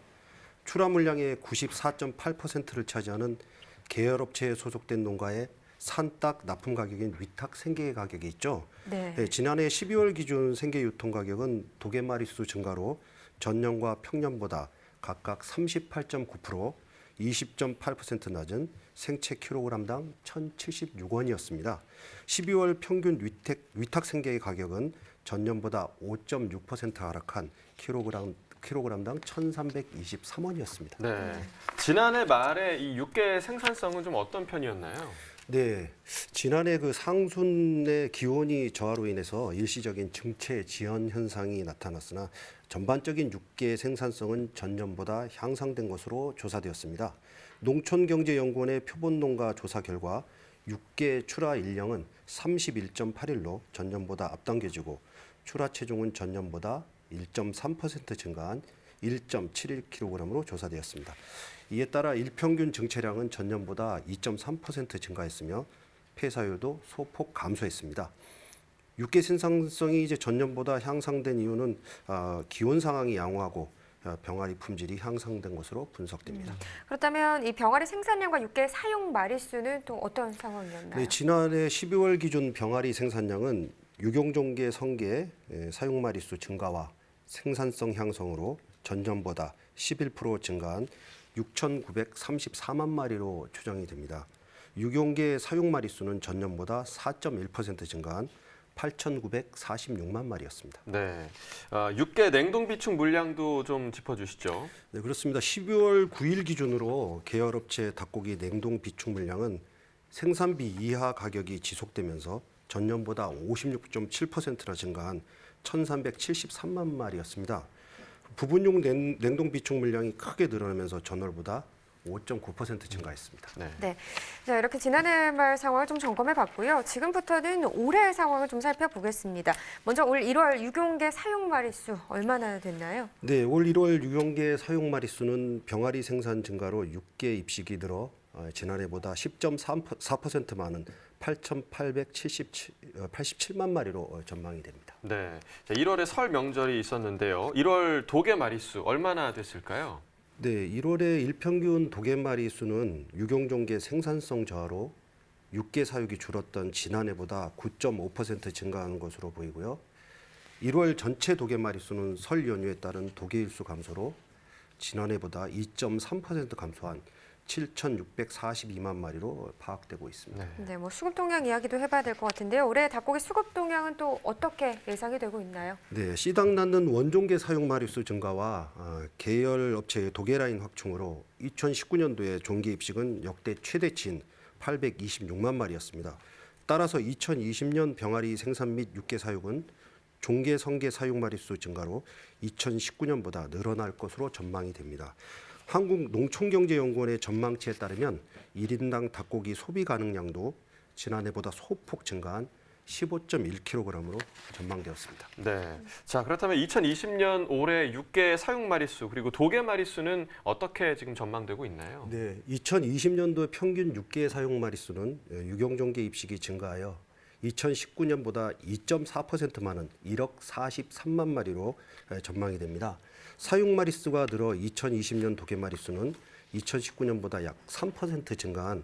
출하 물량의 94.8%를 차지하는 계열업체에 소속된 농가의 산딱 납품 가격인 위탁 생계 가격이 있죠.
네.
네, 지난해 12월 기준 생계 유통 가격은 도개마리 수 증가로 전년과 평년보다 각각 38.9%, 20.8% 낮은 생채 킬로그램당 1,076원이었습니다. 12월 평균 위탁 생계의 가격은 전년보다 5.6% 하락한 킬로그램당 1,323원이었습니다.
네, 지난해 말에 이 육개 생산성은 좀 어떤 편이었나요?
네, 지난해 그 상순의 기온이 저하로 인해서 일시적인 증체 지연 현상이 나타났으나 전반적인 육계 생산성은 전년보다 향상된 것으로 조사되었습니다. 농촌경제연구원의 표본농가 조사 결과 육계 출하 일량은 31.8일로 전년보다 앞당겨지고 출하 체중은 전년보다 1.3% 증가한 1.71kg으로 조사되었습니다. 이에 따라 일평균 증체량은 전년보다 2.3% 증가했으며 폐사율도 소폭 감소했습니다. 육계 생산성이 이제 전년보다 향상된 이유는 기온 상황이 양호하고 병아리 품질이 향상된 것으로 분석됩니다.
그렇다면 이 병아리 생산량과 육계 사용 마리수는 또 어떤 상황이었나요?
네, 지난해 12월 기준 병아리 생산량은 유경종계 성게 사용 마리수 증가와 생산성 향상으로 전년보다 11% 증가한 6,934만 마리로 추정이 됩니다. 유경계 사용 마리수는 전년보다 4.1% 증가한 8,946만 마리였습니다.
네, 육계 냉동 비축 물량도 좀 짚어주시죠.
네, 그렇습니다. 12월 9일 기준으로 계열업체 닭고기 냉동 비축 물량은 생산비 이하 가격이 지속되면서 전년보다 56.7%나 증가한 1,373만 마리였습니다. 부분용 냉동 비축 물량이 크게 늘어나면서 전월보다 5.9% 증가했습니다.
네. 자, 이렇게 지난해 말 상황을 좀 점검해 봤고요. 지금부터는 올해 상황을 좀 살펴보겠습니다. 먼저 올 1월 유경계 사용 마리수 얼마나 됐나요?
네, 올 1월 유경계 사용 마리수는 병아리 생산 증가로 육계 입식이 늘어 지난해보다 10.4% 많은 8,887만 마리로 전망이 됩니다.
네, 자, 1월에 설 명절이 있었는데요. 1월 도개 마리수 얼마나 됐을까요?
네, 1월의 일평균 도개 마리수는 유경종계 생산성 저하로 육계 사육이 줄었던 지난해보다 9.5% 증가하는 것으로 보이고요. 1월 전체 도개 마리수는 설 연휴에 따른 도개 일수 감소로 지난해보다 2.3% 감소한 7,642만 마리로 파악되고 있습니다.
네, 뭐 수급 동향 이야기도 해봐야 될 것 같은데요. 올해 닭고기 수급 동향은 또 어떻게 예상이 되고 있나요?
네, 씨닭 낳는 원종계 사용 마리수 증가와 계열 업체의 도계 라인 확충으로 2019년도에 종계 입식은 역대 최대치인 826만 마리였습니다. 따라서 2020년 병아리 생산 및 육계 사육은 종계 성계 사육 마리수 증가로 2019년보다 늘어날 것으로 전망이 됩니다. 한국농촌경제연구원의 전망치에 따르면 1인당 닭고기 소비 가능량도 지난해보다 소폭 증가한 15.1kg으로 전망되었습니다.
네, 자 그렇다면 2020년 올해 육계 사육 마리수 그리고 도개 마리수는 어떻게 지금 전망되고 있나요?
네, 2020년도 평균 육계 사육 마리수는 유경종계 입식이 증가하여 2019년보다 2.4% 많은 1억 43만 마리로 전망이 됩니다. 사육 마리수가 늘어 2020년 도개 마리수는 2019년보다 약 3% 증가한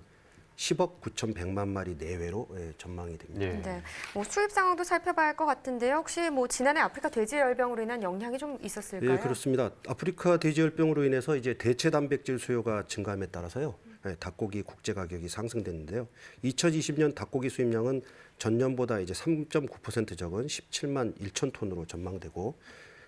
10억 9,100만 마리 내외로 전망이 됩니다.
네, 뭐 수입 상황도 살펴봐야 할 것 같은데요. 혹시 뭐 지난해 아프리카 돼지열병으로 인한 영향이 좀 있었을까요?
네, 그렇습니다. 아프리카 돼지열병으로 인해서 이제 대체 단백질 수요가 증가함에 따라서요. 닭고기 국제 가격이 상승됐는데요. 2020년 닭고기 수입량은 전년보다 이제 3.9% 적은 17만 1천 톤으로 전망되고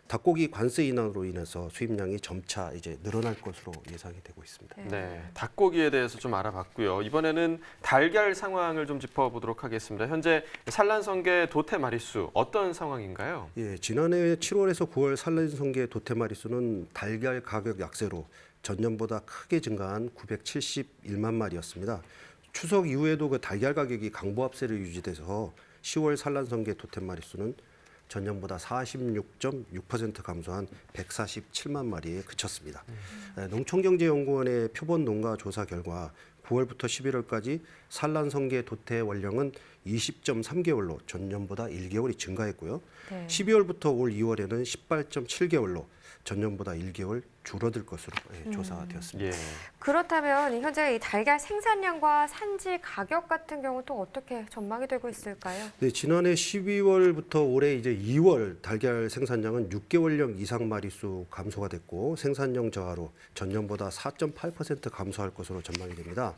닭고기 관세 인하로 인해서 수입량이 점차 이제 늘어날 것으로 예상이 되고 있습니다.
네, 닭고기에 대해서 좀 알아봤고요. 이번에는 달걀 상황을 좀 짚어보도록 하겠습니다. 현재 산란성게 도태 마리수 어떤 상황인가요?
예, 지난해 7월에서 9월 산란성게 도태 마리수는 달걀 가격 약세로 전년보다 크게 증가한 971만 마리였습니다. 추석 이후에도 그 달걀 가격이 강보합세를 유지돼서 10월 산란성게 도태 마리수는 전년보다 46.6% 감소한 147만 마리에 그쳤습니다. 농촌경제연구원의 표본농가 조사 결과 9월부터 11월까지 산란성게 도태 원량은 20.3개월로 전년보다 1개월이 증가했고요.
네.
12월부터 올 2월에는 18.7개월로 전년보다 1개월 줄어들 것으로 조사되었습니다.
예.
그렇다면 현재 이 달걀 생산량과 산지 가격 같은 경우 또 어떻게 전망이 되고 있을까요?
네, 지난해 12월부터 올해 이제 2월 달걀 생산량은 6개월령 이상 마리수 감소가 됐고 생산량 저하로 전년보다 4.8% 감소할 것으로 전망이 됩니다.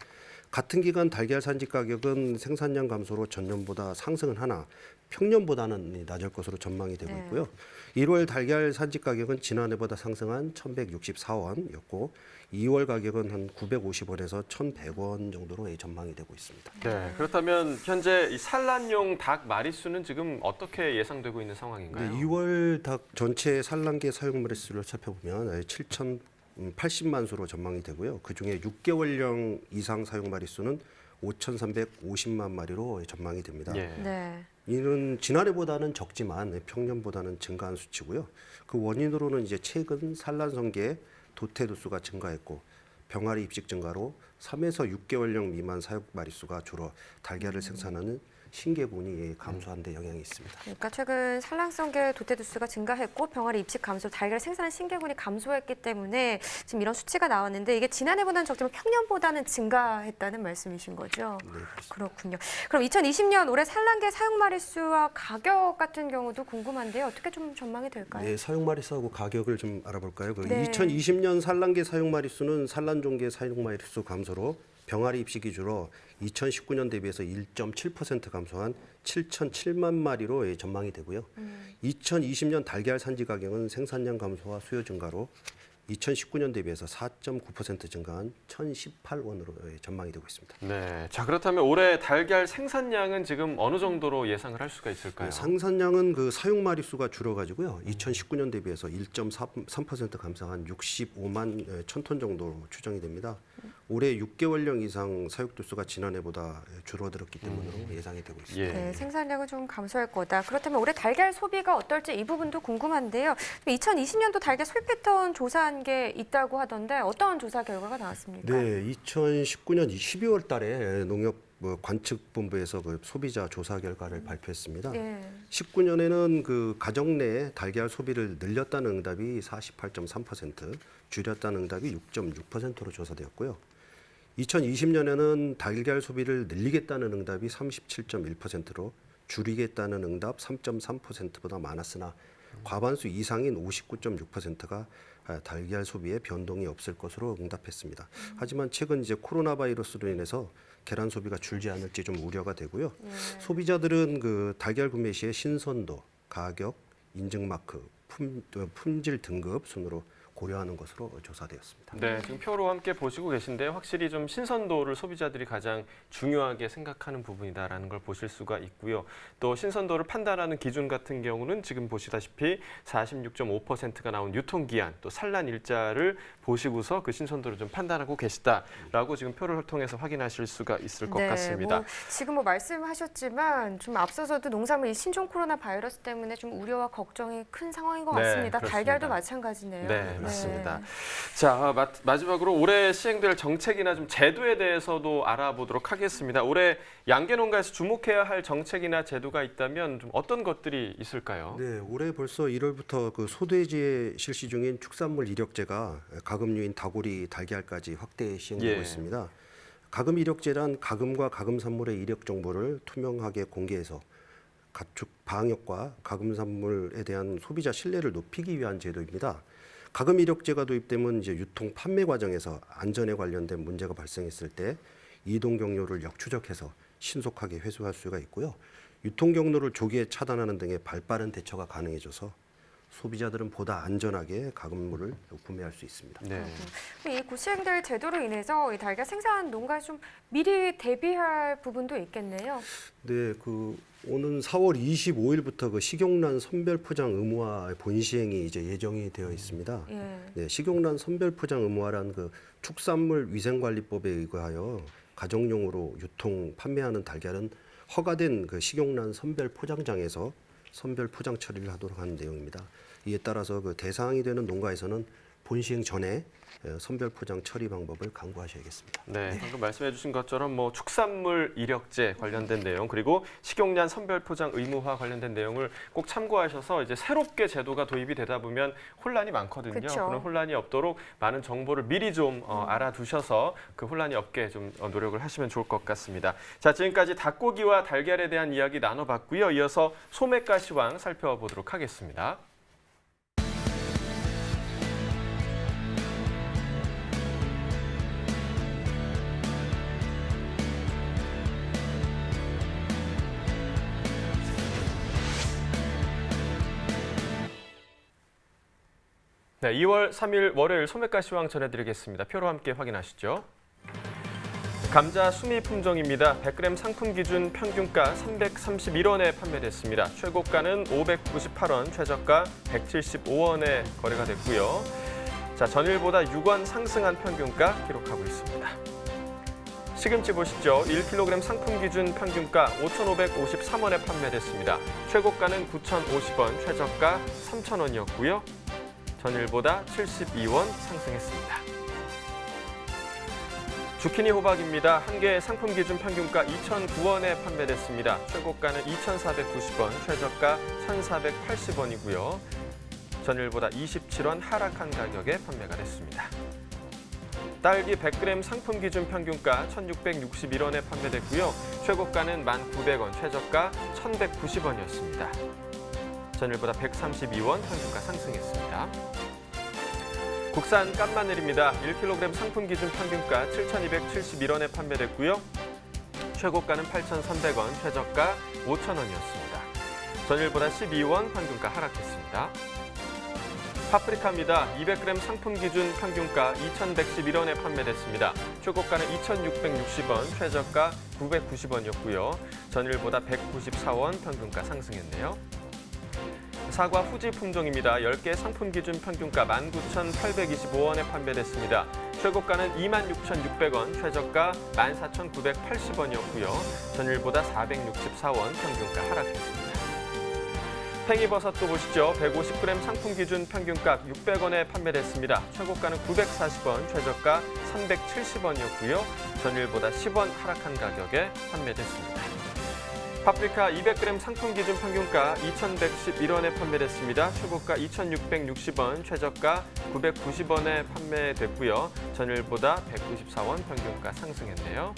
같은 기간 달걀 산지 가격은 생산량 감소로 전년보다 상승은 하나 평년보다는 낮을 것으로 전망이 되고 있고요. 1월 달걀 산지 가격은 지난해보다 상승한 1,164원이었고 2월 가격은 한 950원에서 1,100원 정도로 전망이 되고 있습니다.
네, 그렇다면 현재 이 산란용 닭 마리수는 지금 어떻게 예상되고 있는 상황인가요?
네, 2월 닭 전체 산란계 사용 마리수를 살펴보면 7,080만 수로 전망이 되고요. 그중에 6개월령 이상 사용 마리수는 5,350만 마리로 전망이 됩니다.
예.
네.
이는 지난해보다는 적지만 평년보다는 증가한 수치고요. 그 원인으로는 이제 최근 산란성계 도태도 수가 증가했고 병아리 입식 증가로 3에서 6개월령 미만 사육 마리수가 주로 달걀을 생산하는 신계군이 감소한 데 영향이 있습니다.
그러니까 최근 산란성계 도태두수가 증가했고 병아리 입식 감소, 달걀을 생산한 신계군이 감소했기 때문에 지금 이런 수치가 나왔는데 이게 지난해보다는 적지만 평년보다는 증가했다는 말씀이신 거죠?
네, 그렇습니다.
그렇군요. 그럼 2020년 올해 산란계 사육 마리수와 가격 같은 경우도 궁금한데요. 어떻게 좀 전망이 될까요?
네, 사육 마리수하고 가격을 좀 알아볼까요?
네.
2020년 산란계 사육 마리수는 산란종계 사육 마리수 감소로 병아리 입식이 줄어 2019년 대비해서 1.7% 감소한 7,007만 마리로 전망이 되고요. 2020년 달걀 산지 가격은 생산량 감소와 수요 증가로 2019년 대비해서 4.9% 증가한 1,018원으로 전망이 되고 있습니다.
네, 자 그렇다면 올해 달걀 생산량은 지금 어느 정도로 예상을 할 수가 있을까요?
생산량은 그 사육 마리수가 줄어가지고요. 2019년 대비해서 1.3% 감소한 65만 1,000톤 정도로 추정이 됩니다. 올해 6개월령 이상 사육 두수가 지난해보다 줄어들었기 때문으로 예상이 되고 있습니다.
네, 생산량은 좀 감소할 거다. 그렇다면 올해 달걀 소비가 어떨지 이 부분도 궁금한데요. 2020년도 달걀 소비 패턴 조사한 게 있다고 하던데 어떤 조사 결과가 나왔습니까?
네, 2019년 12월 달에 농협 관측본부에서 그 소비자 조사 결과를 발표했습니다. 19년에는 그 가정 내 달걀 소비를 늘렸다는 응답이 48.3%, 줄였다는 응답이 6.6%로 조사되었고요. 2020년에는 달걀 소비를 늘리겠다는 응답이 37.1%로 줄이겠다는 응답 3.3%보다 많았으나 과반수 이상인 59.6%가 달걀 소비에 변동이 없을 것으로 응답했습니다. 하지만 최근 이제 코로나 바이러스로 인해서 계란 소비가 줄지 않을지 좀 우려가 되고요. 소비자들은 그 달걀 구매 시에 신선도, 가격, 인증 마크, 품질 등급 순으로 고려하는 것으로 조사되었습니다.
네, 지금 표로 함께 보시고 계신데 확실히 좀 신선도를 소비자들이 가장 중요하게 생각하는 부분이다라는 걸 보실 수가 있고요. 또 신선도를 판단하는 기준 같은 경우는 지금 보시다시피 46.5%가 나온 유통기한, 또 산란 일자를 보시고서 그 신선도를 좀 판단하고 계시다라고 지금 표를 통해서 확인하실 수가 있을 것 같습니다.
지금 말씀하셨지만 좀 앞서서도 농산물 이 신종 코로나 바이러스 때문에 좀 우려와 걱정이 큰 상황인 것 같습니다.
그렇습니다.
달걀도 마찬가지네요.
네, 맞습니다. 자, 마지막으로 올해 시행될 정책이나 좀 제도에 대해서도 알아보도록 하겠습니다. 올해 양계농가에서 주목해야 할 정책이나 제도가 있다면 좀 어떤 것들이 있을까요?
네, 올해 벌써 1월부터 그 소돼지에 실시 중인 축산물 이력제가 가금류인 다고리, 달걀까지 확대 시행되고 있습니다. 가금 이력제란 가금과 가금 산물의 이력 정보를 투명하게 공개해서 가축 방역과 가금 산물에 대한 소비자 신뢰를 높이기 위한 제도입니다. 가금 이력제가 도입되면 이제 유통 판매 과정에서 안전에 관련된 문제가 발생했을 때 이동 경로를 역추적해서 신속하게 회수할 수가 있고요. 유통 경로를 조기에 차단하는 등의 발빠른 대처가 가능해져서 소비자들은 보다 안전하게 가금물을 구매할 수 있습니다.
네.
이 곧 시행될 제도로 인해서 이 달걀 생산 농가에 좀 미리 대비할 부분도 있겠네요.
네, 그 오는 4월 25일부터 그 식용란 선별 포장 의무화 본 시행이 이제 예정이 되어 있습니다. 네, 식용란 선별 포장 의무화란 그 축산물 위생관리법에 의거하여 가정용으로 유통 판매하는 달걀은 허가된 그 식용란 선별 포장장에서 선별 포장 처리를 하도록 하는 내용입니다. 이에 따라서 그 대상이 되는 농가에서는 본 시행 전에 선별 포장 처리 방법을 강구하셔야겠습니다.
네, 방금 말씀해 주신 것처럼 뭐 축산물 이력제 관련된 내용 그리고 식용란 선별 포장 의무화 관련된 내용을 꼭 참고하셔서 이제 새롭게 제도가 도입이 되다 보면 혼란이 많거든요. 그런 혼란이 없도록 많은 정보를 미리 좀 알아두셔서 그 혼란이 없게 좀 노력을 하시면 좋을 것 같습니다. 자, 지금까지 닭고기와 달걀에 대한 이야기 나눠봤고요. 이어서 소매가시황 살펴보도록 하겠습니다. 네, 2월 3일 월요일 소매가 시황 전해드리겠습니다. 표로 함께 확인하시죠. 감자 수미 품종입니다. 100g 상품 기준 평균가 331원에 판매됐습니다. 최고가는 598원, 최저가 175원에 거래가 됐고요. 자, 전일보다 6원 상승한 평균가 기록하고 있습니다. 시금치 보시죠. 1kg 상품 기준 평균가 5,553원에 판매됐습니다. 최고가는 9,050원, 최저가 3,000원이었고요. 전일보다 72원 상승했습니다. 주키니 호박입니다. 한 개 상품 기준 평균가 2,009원에 판매됐습니다. 최고가는 2,490원, 최저가 1,480원이고요. 전일보다 27원 하락한 가격에 판매가 됐습니다. 딸기 100g 상품 기준 평균가 1,661원에 판매됐고요. 최고가는 1,900원, 최저가 1,190원이었습니다. 전일보다 132원 평균가 상승했습니다. 국산 깐마늘입니다. 1kg 상품 기준 평균가 7,271원에 판매됐고요. 최고가는 8,300원, 최저가 5,000원이었습니다. 전일보다 12원 평균가 하락했습니다. 파프리카입니다. 200g 상품 기준 평균가 2,111원에 판매됐습니다. 최고가는 2,660원, 최저가 990원이었고요. 전일보다 194원 평균가 상승했네요. 사과 후지 품종입니다. 10개 상품 기준 평균가 19,825원에 판매됐습니다. 최고가는 26,600원, 최저가 14,980원이었고요. 전일보다 464원 평균가 하락했습니다. 팽이버섯도 보시죠. 150g 상품 기준 평균가 600원에 판매됐습니다. 최고가는 940원, 최저가 370원이었고요. 전일보다 10원 하락한 가격에 판매됐습니다. 파프리카 200g 상품 기준 평균가 2,111원에 판매됐습니다. 최고가 2,660원, 최저가 990원에 판매됐고요. 전일보다 194원 평균가 상승했네요.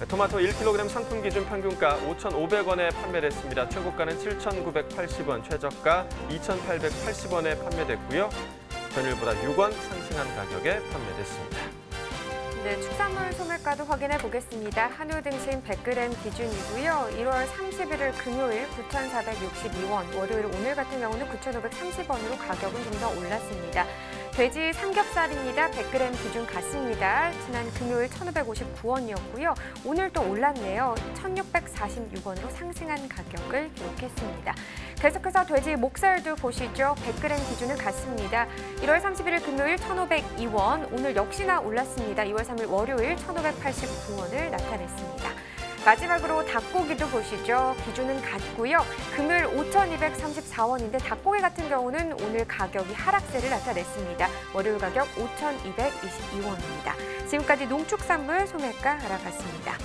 토마토 1kg 상품 기준 평균가 5,500원에 판매됐습니다. 최고가는 7,980원, 최저가 2,880원에 판매됐고요. 전일보다 6원 상승한 가격에 판매됐습니다.
네, 축산물 소매가도 확인해 보겠습니다. 한우 등심 100g 기준이고요. 1월 31일 금요일 9,462원, 월요일 오늘 같은 경우는 9,530원으로 가격은 좀 더 올랐습니다. 돼지 삼겹살입니다. 100g 기준 같습니다. 지난 금요일 1,559원이었고요. 오늘 또 올랐네요. 1,646원으로 상승한 가격을 기록했습니다. 계속해서 돼지 목살도 보시죠. 100g 기준은 같습니다. 1월 31일 금요일 1,502원, 오늘 역시나 올랐습니다. 2월 3일 월요일 1,589원을 나타냈습니다. 마지막으로 닭고기도 보시죠. 기준은 같고요. 금요일 5,234원인데 닭고기 같은 경우는 오늘 가격이 하락세를 나타냈습니다. 월요일 가격 5,222원입니다. 지금까지 농축산물 소매가 알아봤습니다.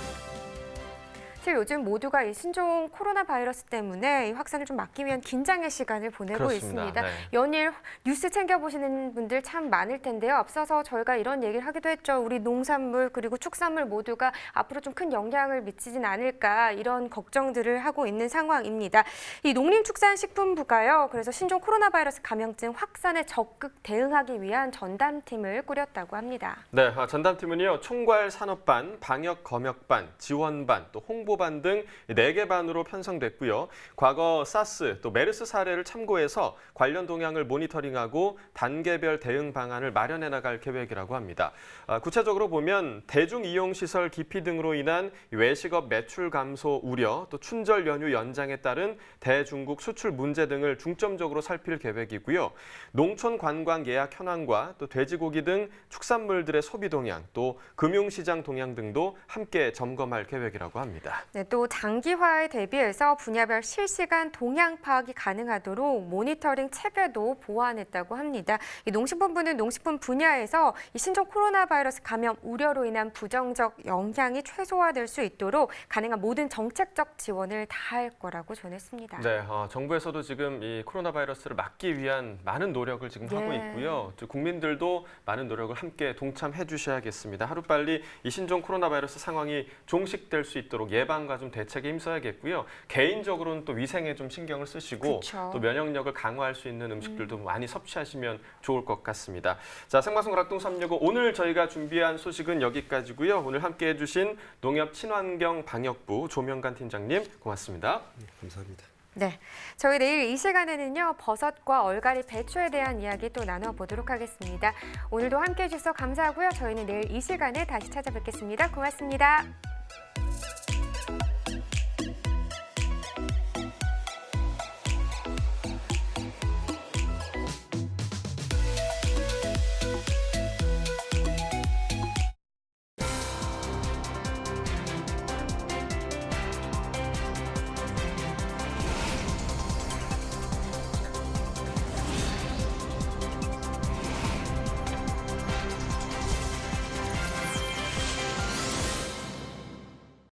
사실 요즘 모두가 이 신종 코로나 바이러스 때문에 이 확산을 좀 막기 위한 긴장의 시간을 보내고
그렇습니다.
있습니다.
네.
연일 뉴스 챙겨보시는 분들 참 많을 텐데요. 앞서서 저희가 이런 얘기를 하기도 했죠. 우리 농산물 그리고 축산물 모두가 앞으로 좀 큰 영향을 미치진 않을까 이런 걱정들을 하고 있는 상황입니다. 이 농림축산식품부가요. 그래서 신종 코로나 바이러스 감염증 확산에 적극 대응하기 위한 전담팀을 꾸렸다고 합니다.
네, 전담팀은요. 총괄 산업반, 방역 검역반, 지원반, 또 홍보반 등 4개 반으로 편성됐고요. 과거 사스, 또 메르스 사례를 참고해서 관련 동향을 모니터링하고 단계별 대응 방안을 마련해 나갈 계획이라고 합니다. 구체적으로 보면 대중이용시설 기피 등으로 인한 외식업 매출 감소 우려, 또 춘절 연휴 연장에 따른 대중국 수출 문제 등을 중점적으로 살필 계획이고요. 농촌 관광 예약 현황과 또 돼지고기 등 축산물들의 소비 동향, 또 금융시장 동향 등도 함께 점검할 계획이라고 합니다.
네, 또 장기화에 대비해서 분야별 실시간 동향 파악이 가능하도록 모니터링 체계도 보완했다고 합니다. 이 농식품부는 농식품 분야에서 이 신종 코로나 바이러스 감염 우려로 인한 부정적 영향이 최소화될 수 있도록 가능한 모든 정책적 지원을 다할 거라고 전했습니다.
네, 정부에서도 지금 이 코로나 바이러스를 막기 위한 많은 노력을 지금 하고 있고요. 국민들도 많은 노력을 함께 동참해 주셔야겠습니다. 하루빨리 이 신종 코로나 바이러스 상황이 종식될 수 있도록 예방과 좀 대책에 힘써야겠고요. 개인적으로는 또 위생에 좀 신경을 쓰시고
그쵸.
또 면역력을 강화할 수 있는 음식들도 많이 섭취하시면 좋을 것 같습니다. 자, 생방송 가락동 365 오늘 저희가 준비한 소식은 여기까지고요. 오늘 함께해 주신 농협 친환경 방역부 조명관 팀장님 고맙습니다.
네, 감사합니다.
네, 저희 내일 이 시간에는요, 버섯과 얼갈이, 배추에 대한 이야기 또 나눠보도록 하겠습니다. 오늘도 함께해 주셔서 감사하고요. 저희는 내일 이 시간에 다시 찾아뵙겠습니다. 고맙습니다.